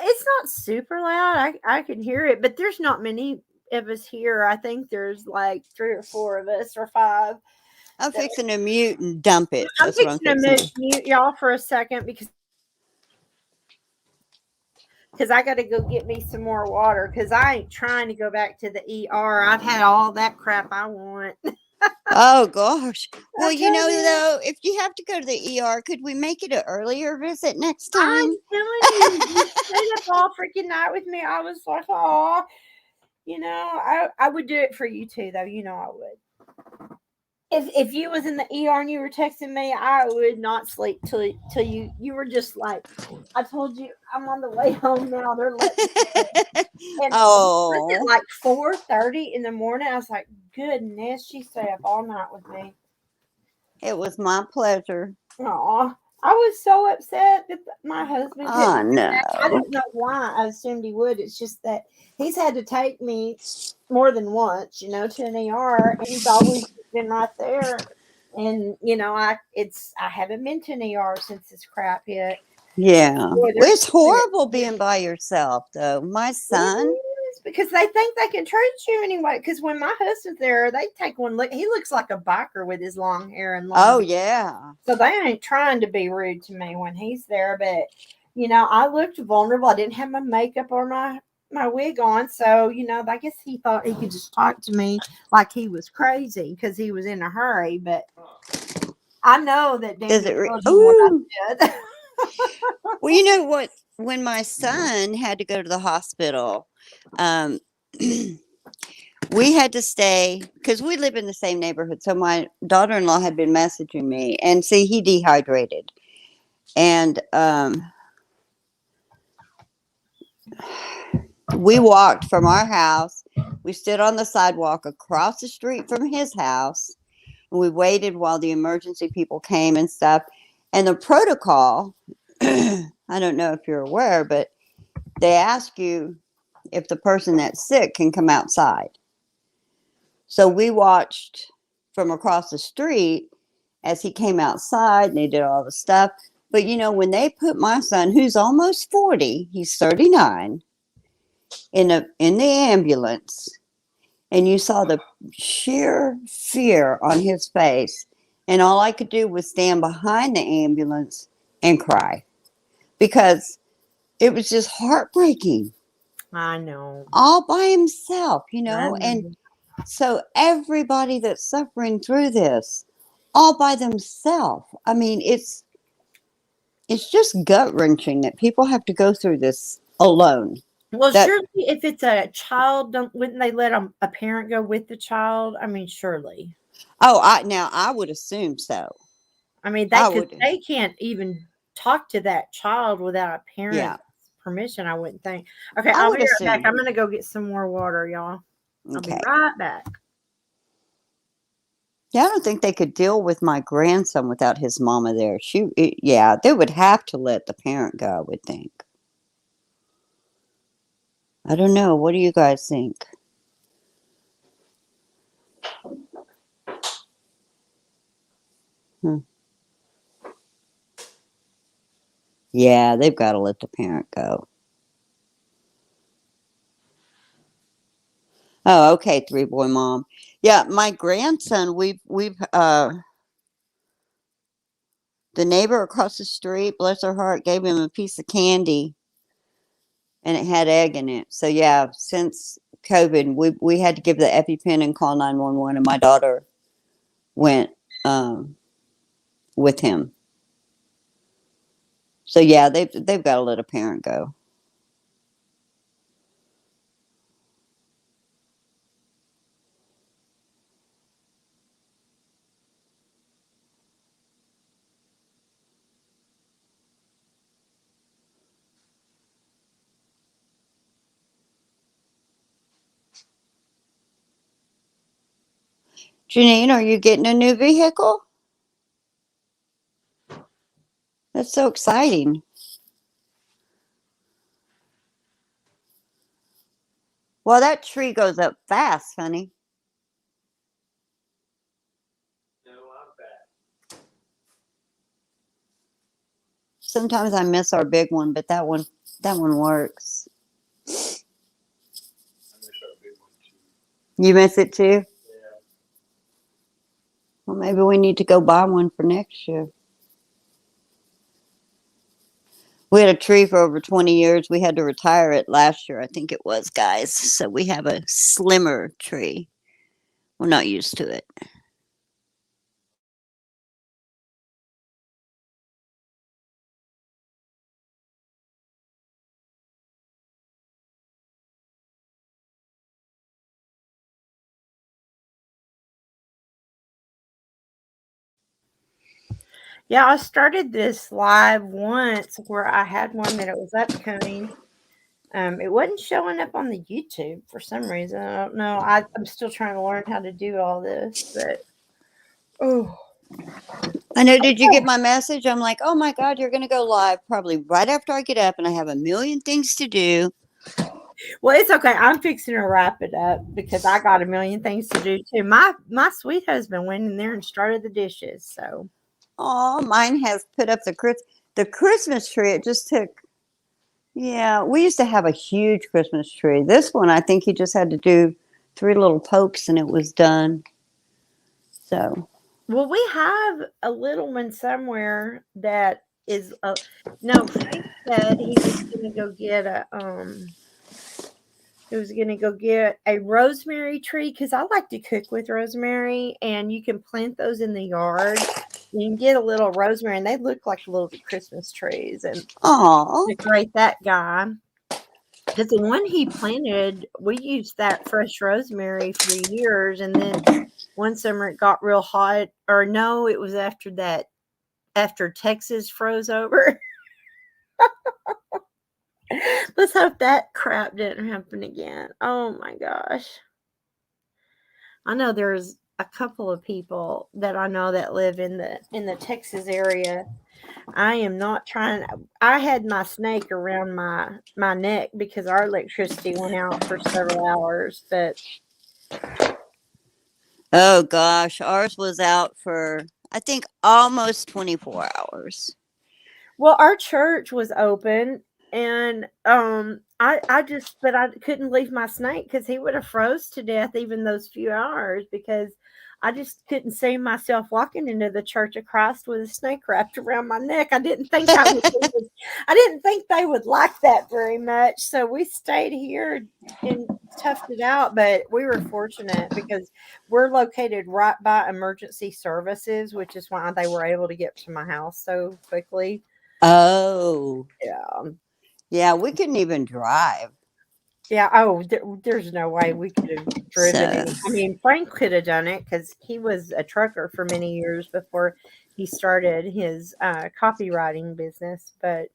It's not super loud. I can hear it, but there's not many of us here. I think there's like 3 or 4 of us or 5. I'm That fixing to mute and dump it. I'm That's what I'm fixing to fixing to. mute y'all for a second because I got to go get me some more water because I ain't trying to go back to the ER. I've had all that crap I want. Oh gosh. Well, I tell you, though, if you have to go to the ER, could we make it an earlier visit next I'm time? telling you, you stayed up all freaking night with me. I was like, oh, I would do it for you too, though. I would. If you was in the ER and you were texting me, I would not sleep till you were just like, I told you I'm on the way home now. They're letting me go. And was it Oh, like 4:30 in the morning? I was like, goodness, she stayed up all night with me. it was my pleasure. Aw. I was so upset that my husband Oh couldn't come back. I no. didn't know why. I assumed he would. It's just that he's had to take me more than once, to an ER, and he's always been right there. And I haven't been to an ER since this crap hit. Yeah. Boy, Well, there's it's horrible being by yourself, though. My it son, is because they think they can treat you anyway. Because when my husband's there, they take one look. He looks like a biker with his long hair and long. oh yeah. So they ain't trying to be rude to me when he's there, but I looked vulnerable. I didn't have my makeup or my wig on, so I guess he thought he could just talk to me like he was crazy because he was in a hurry. But I know that Does Danny it? told you what Ooh. I did. Well, you know what? When my son had to go to the hospital, um, we had to stay because we live in the same neighborhood. So my daughter-in-law had been messaging me, and see, he dehydrated, and we walked from our house. We stood on the sidewalk across the street from his house, and we waited while the emergency people came and stuff. And the protocol, I don't know if you're aware, but they ask you if the person that's sick can come outside. So we watched from across the street as he came outside and they did all the stuff. But when they put my son, who's almost 40, he's 39, in the ambulance, and you saw the sheer fear on his face, and all I could do was stand behind the ambulance and cry because it was just heartbreaking, I know. all by himself, I and know. so everybody that's suffering through this all by themselves. I mean, it's just gut wrenching that people have to go through this alone. Well, That surely if it's a child, wouldn't they let a parent go with the child? I mean, surely. I would assume so. I mean, I because would, they can't even talk to that child without a yeah, parent's permission, I wouldn't think. Okay, I I'll would be right back. assume. I'm gonna go get some more water, y'all. I'll be Okay. right back. Yeah, I don't think they could deal with my grandson without his mama there. Yeah, they would have to let the parent go, I would think. I don't know. What do you guys think? Hmm. Yeah, they've got to let the parent go. Oh, okay, three boy mom. Yeah, my grandson, we've the neighbor across the street, bless her heart, gave him a piece of candy and it had egg in it. So yeah, since COVID, we had to give the EpiPen and call 911, and my daughter went with him. So yeah, they've got to let a parent go. Janine, are you getting a new vehicle? That's so exciting. Well, that tree goes up fast, honey. No, I'm back. Sometimes I miss our big one, but that one works. I miss our big one too. You miss it too? Yeah. Well, maybe we need to go buy one for next year. We had a tree for over 20 years. We had to retire it last year, I think it was, guys. So we have a slimmer tree. We're not used to it. Yeah, I started this live once where I had one that it was upcoming. It wasn't showing up on the YouTube for some reason. I don't know. I'm still trying to learn how to do all this, but oh, I know. Did you get my message? I'm like, oh my God, you're going to go live probably right after I get up and I have a million things to do. well, it's okay. I'm fixing to wrap it up because I got a million things to do too. My sweet husband went in there and started the dishes. So, Oh, mine has put up the Christmas tree. It just took. Yeah, we used to have a huge Christmas tree. This one, I think he just had to do 3 little pokes and it was done. So, well, we have a little one somewhere that is no. Frank said he was going to go get a He was going to go get a rosemary tree because I like to cook with rosemary, and you can plant those in the yard. You can get a little rosemary, and they look like little Christmas trees, and oh, decorate that guy. Because the one he planted, we used that fresh rosemary for years, and then one summer it got real hot, or no, it was after that, after Texas froze over. Let's hope that crap didn't happen again. Oh my gosh. I know there's a couple of people that I know that live in the Texas area. I am not trying. I had my snake around my neck because our electricity went out for several hours. But oh gosh, ours was out for I think almost 24 hours. well, our church was open, and I just but I couldn't leave my snake because he would have froze to death even those few hours because I just couldn't see myself walking into the Church of Christ with a snake wrapped around my neck. I didn't think I didn't think they would like that very much. So we stayed here and toughed it out, but we were fortunate because we're located right by emergency services, which is why they were able to get to my house so quickly. Oh, Yeah. yeah, we couldn't even drive. Yeah. Oh, there's no way we could have driven So, it. I mean, Frank could have done it because he was a trucker for many years before he started his copywriting business. But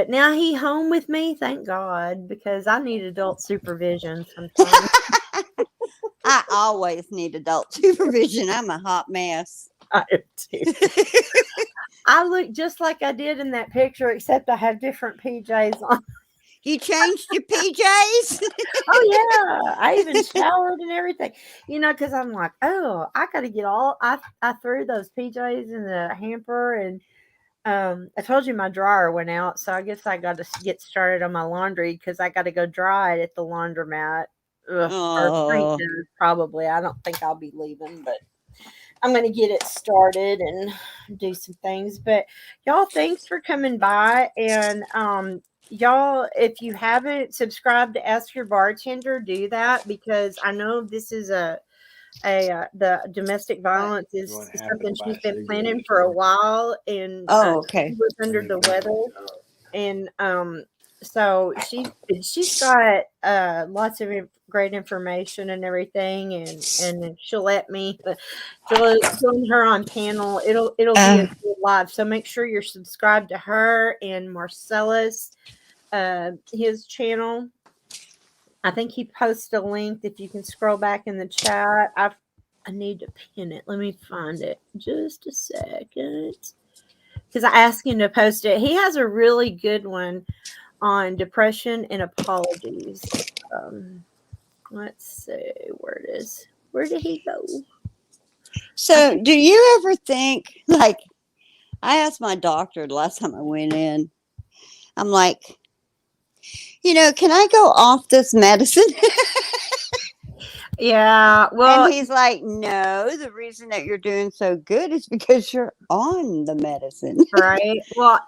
now he home with me, thank God, because I need adult supervision sometimes. I always need adult supervision. I'm a hot mess. I do too. I look just like I did in that picture, except I have different PJs on. You changed your PJs? Oh yeah, I even showered and everything. Because I'm like, oh, I got to get all. I threw those PJs in the hamper, and I told you my dryer went out, so I guess I got to get started on my laundry because I got to go dry it at the laundromat. Ugh, or Frank Oh, does, probably. I don't think I'll be leaving, but I'm going to get it started and do some things. But y'all, thanks for coming by. And y'all, if you haven't subscribed to Ask Your Bartender, do that because I know this is the domestic violence is You want half something and buy she's been cigarettes planning for a or- while, and oh, she okay. was under the weather, and so she's got lots of great information and everything, and she'll let me join her on panel. It'll be a good live, so make sure you're subscribed to her and Marcellus, his channel. I think he posted a link. If you can scroll back in the chat, I need to pin it. Let me find it. Just a second. Because I asked him to post it. He has a really good one on depression and apologies. Let's see where it is. Where did he go? So, do you ever think, like, I asked my doctor the last time I went in, I'm like, can I go off this medicine? Yeah. And Well, he's like, no, the reason that you're doing so good is because you're on the medicine. right. Well,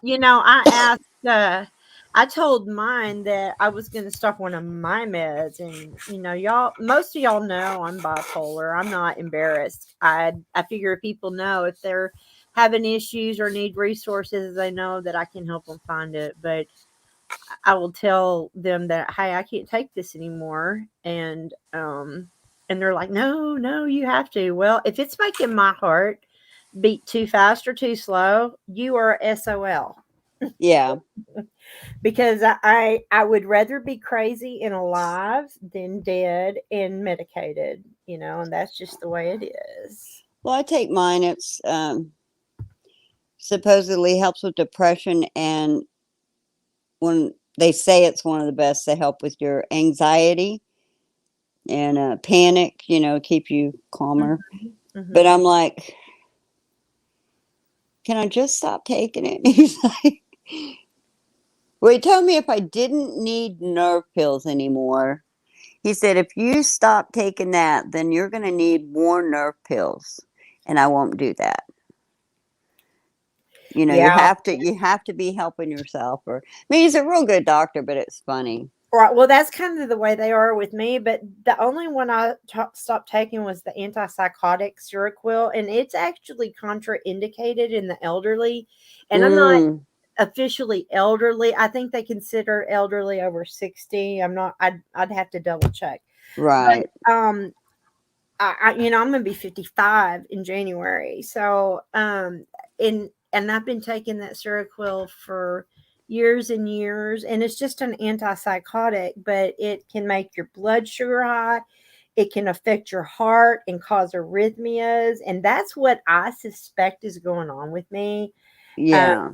I told mine that I was going to stop one of my meds, and most of y'all know I'm bipolar. I'm not embarrassed. I figure if people know if they're having issues or need resources, they know that I can help them find it. But I will tell them that, hey, I can't take this anymore, and they're like, no, no, you have to. Well, if it's making my heart beat too fast or too slow, you are SOL. Yeah. Because I would rather be crazy and alive than dead and medicated, and that's just the way it is. Well, I take mine. It's supposedly helps with depression, and when they say it's one of the best to help with your anxiety and panic, keep you calmer. But Mhm. I'm like, can I just stop taking it? He's like, well, he told me if I didn't need nerve pills anymore, he said, if you stop taking that, then you're going to need more nerve pills. And I won't do that. You Yeah. have to be helping yourself. Or I mean, he's a real good doctor, but it's funny. Right. Well, that's kind of the way they are with me. But the only one I stopped taking was the antipsychotic Seroquel, and it's actually contraindicated in the elderly. And I'm not Mm, officially elderly. I think they consider elderly over 60. I'm not. I'd have to double check. right. But I'm gonna be 55 in January. So and I've been taking that Seroquel for years and years, and it's just an antipsychotic, but it can make your blood sugar high. It can affect your heart and cause arrhythmias, and that's what I suspect is going on with me. Uh, Yeah.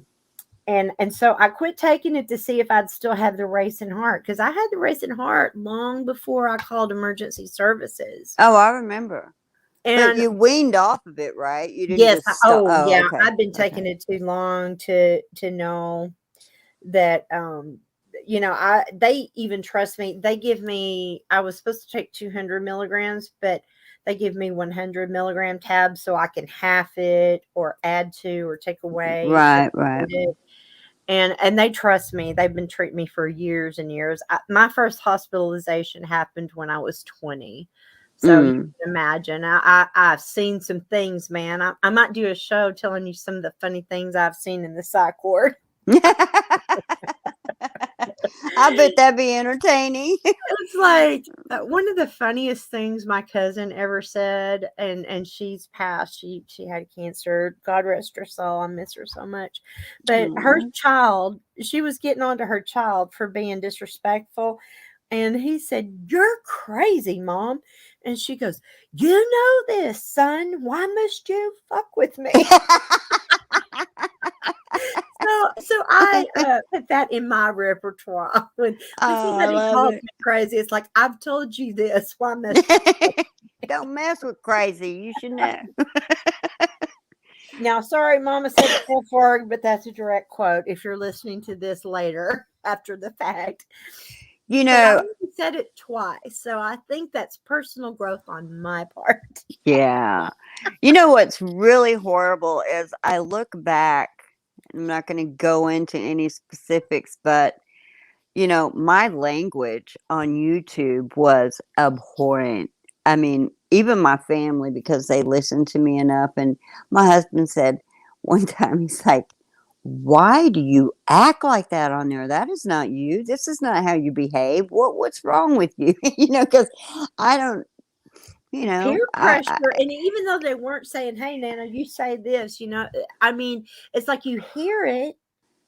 and so I quit taking it to see if I'd still have the racing heart, because I had the racing heart long before I called emergency services. Oh, I remember. But And you weaned off of it, right? You didn't yes, just stop. Oh, yeah, okay. I've been Okay. taking it too long to know that they even trust me. They give me, I was supposed to take 200 milligrams, but they give me 100 milligram tabs so I can half it or add to or take away if Right, I right. need it. And they trust me. They've been treating me for years and years. My first hospitalization happened when I was 20. So you Mm. can imagine. I've seen some things, man. I might do a show telling you some of the funny things I've seen in the psych ward. I bet that'd be entertaining. It's like one of the funniest things my cousin ever said, and she's passed. She had cancer. God rest her soul. I miss her so much. But her Aw. child, she was getting on to her child for being disrespectful. And he said, "You're crazy, Mom." And she goes, "You know this, son. Why must you fuck with me?" So I put that in my repertoire. When Oh, I somebody love calls it. me crazy, it's like, I've told you this. Why must Don't mess with crazy. You should know. now? Sorry, Mama said the F word, but that's a direct quote. If you're listening to this later after the fact, You but I know, only said it twice, so I think that's personal growth on my part. yeah. You know what's really horrible is I look back, I'm not going to go into any specifics, but my language on YouTube was abhorrent. I mean, even my family, because they listened to me enough. And my husband said one time, he's like, why do you act like that on there? That is not you. This is not how you behave. What's wrong with you? Because I don't, Peer I pressure, and even though they weren't saying, "Hey, Nana, you say this," I mean, it's like you hear it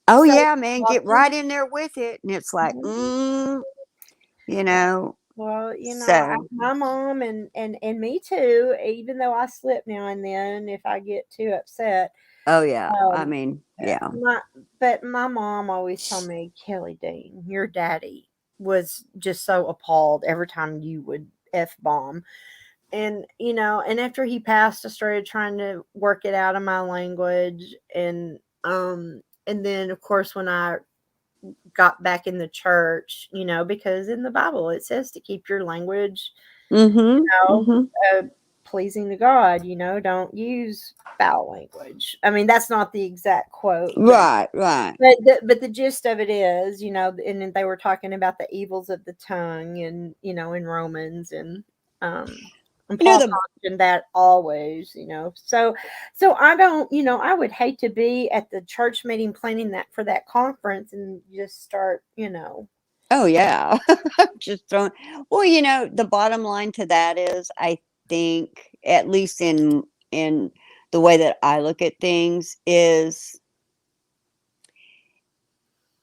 oh so yeah, man, get often. right in there with it. And it's like, Mhm. you Yeah. know, Well, so, my mom and me too. Even though I slip now and then, if I get too upset, oh yeah. I um, mean, yeah. my mom always told me, Kelly Dean, your daddy was just so appalled every time you would f bomb, and you know, and after he passed, I started trying to work it out in my language, and then of course when I got back in the church, you know, because in the Bible it says to keep your language, Mm-hmm. know, Mm-hmm. pleasing to God, you know, don't use foul language. I mean, that's not the exact quote, Right, right. but the gist of it is, you know, and then they were talking about the evils of the tongue, and you know, in Romans, and You know, Paul the cautioned that always, you know. So I don't, you know, I would hate to be at the church meeting planning that for that conference and just start, you know. oh yeah. Just throwing well, you know, the bottom line to that is I think, at least in the way that I look at things, is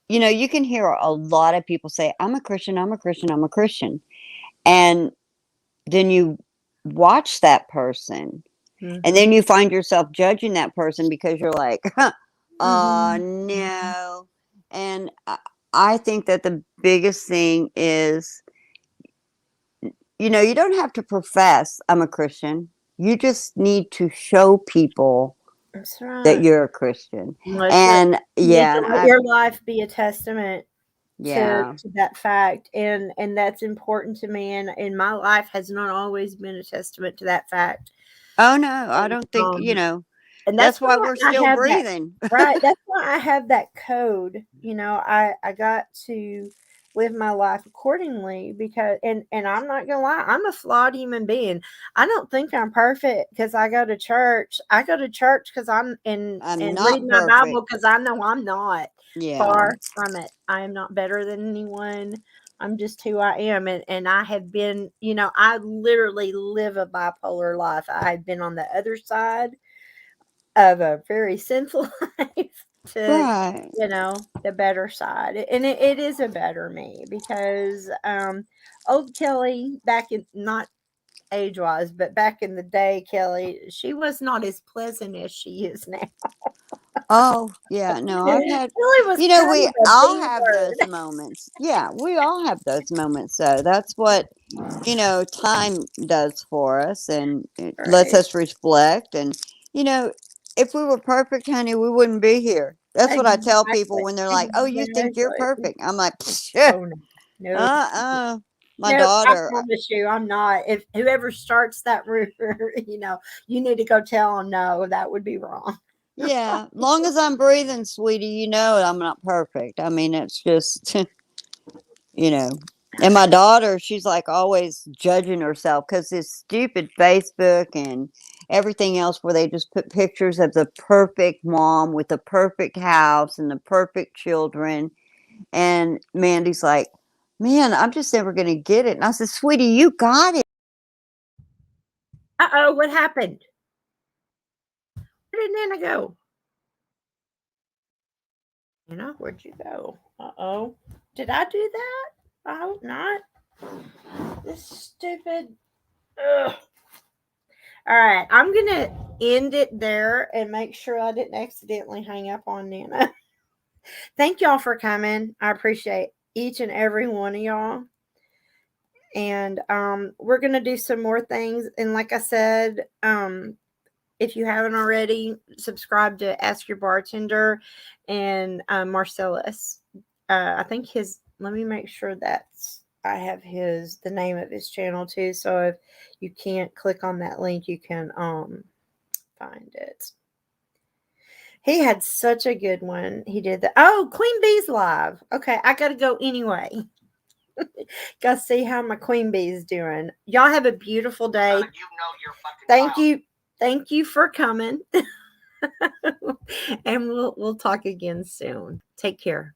you know, you can hear a lot of people say, I'm a Christian, I'm a Christian, I'm a Christian. And then you watch that person and then you find yourself judging that person because you're like, oh no. And I think that the biggest thing is, you know, you don't have to profess I'm a Christian. You just need to show people That's that right. you're a Christian. That's right. And You need yeah, to and let I, your life be a testament yeah. to that fact, and that's important to me, and my life has not always been a testament to that fact. Oh no, I don't think, you Um, know, and that's that's why why we're I still have that breathing. right. That's why I have that code. You know, I got to live my life accordingly because, and I'm not gonna lie, I'm a flawed human being. I don't think I'm perfect because I go to church. I go to church because I'm and not read my perfect. Bible because I know I'm not. Yeah. Far from it. I am not better than anyone. I'm just who I am. And I have been, you know, I literally live a bipolar life. I have been on the other side of a very sinful life to, Right. you know, the better side. And it is a better me because old Kelly, back in, not age wise, but back in the day, Kelly, she was not as pleasant as she is now. Oh, yeah. No, I've had, Kelly was you know, kind we of a all B have those word. moments. Yeah, we all have those moments. So that's what, you know, time does for us, and it lets Right. us reflect. And, you know, if we were perfect, honey, we wouldn't be here. That's what I tell people Exactly. when they're like, oh, you think you're Exactly. perfect? I'm like, Oh no. No. my Nope, I daughter. promise you, I'm not. If whoever starts that rumor, you know, you need to go tell them no, that would be wrong. Yeah, long as I'm breathing, sweetie, you know I'm not perfect. I mean, it's just, you know. And my daughter, she's like always judging herself because this stupid Facebook and everything else where they just put pictures of the perfect mom with the perfect house and the perfect children. And Mandy's like, man, I'm just never going to get it. And I said, sweetie, you got it. Uh-oh, what happened? Where did Nana go? Nana, where'd you go? Uh-oh. Did I do that? I hope not. This stupid. Ugh. All right, I'm gonna end it there and make sure I didn't accidentally hang up on Nana. Thank y'all for coming. I appreciate each and every one of y'all. And we're gonna do some more things. And like I said, if you haven't already, subscribe to Ask Your Bartender and Marcellus. I think his. Let me make sure that's. I have the name of his channel too. So if you can't click on that link, you can find it. He had such a good one. He did the Queen Bee's live. Okay, I gotta go anyway. Gotta see how my queen bee is doing. Y'all have a beautiful day. Thank you. Thank you for coming. And we'll talk again soon. Take care.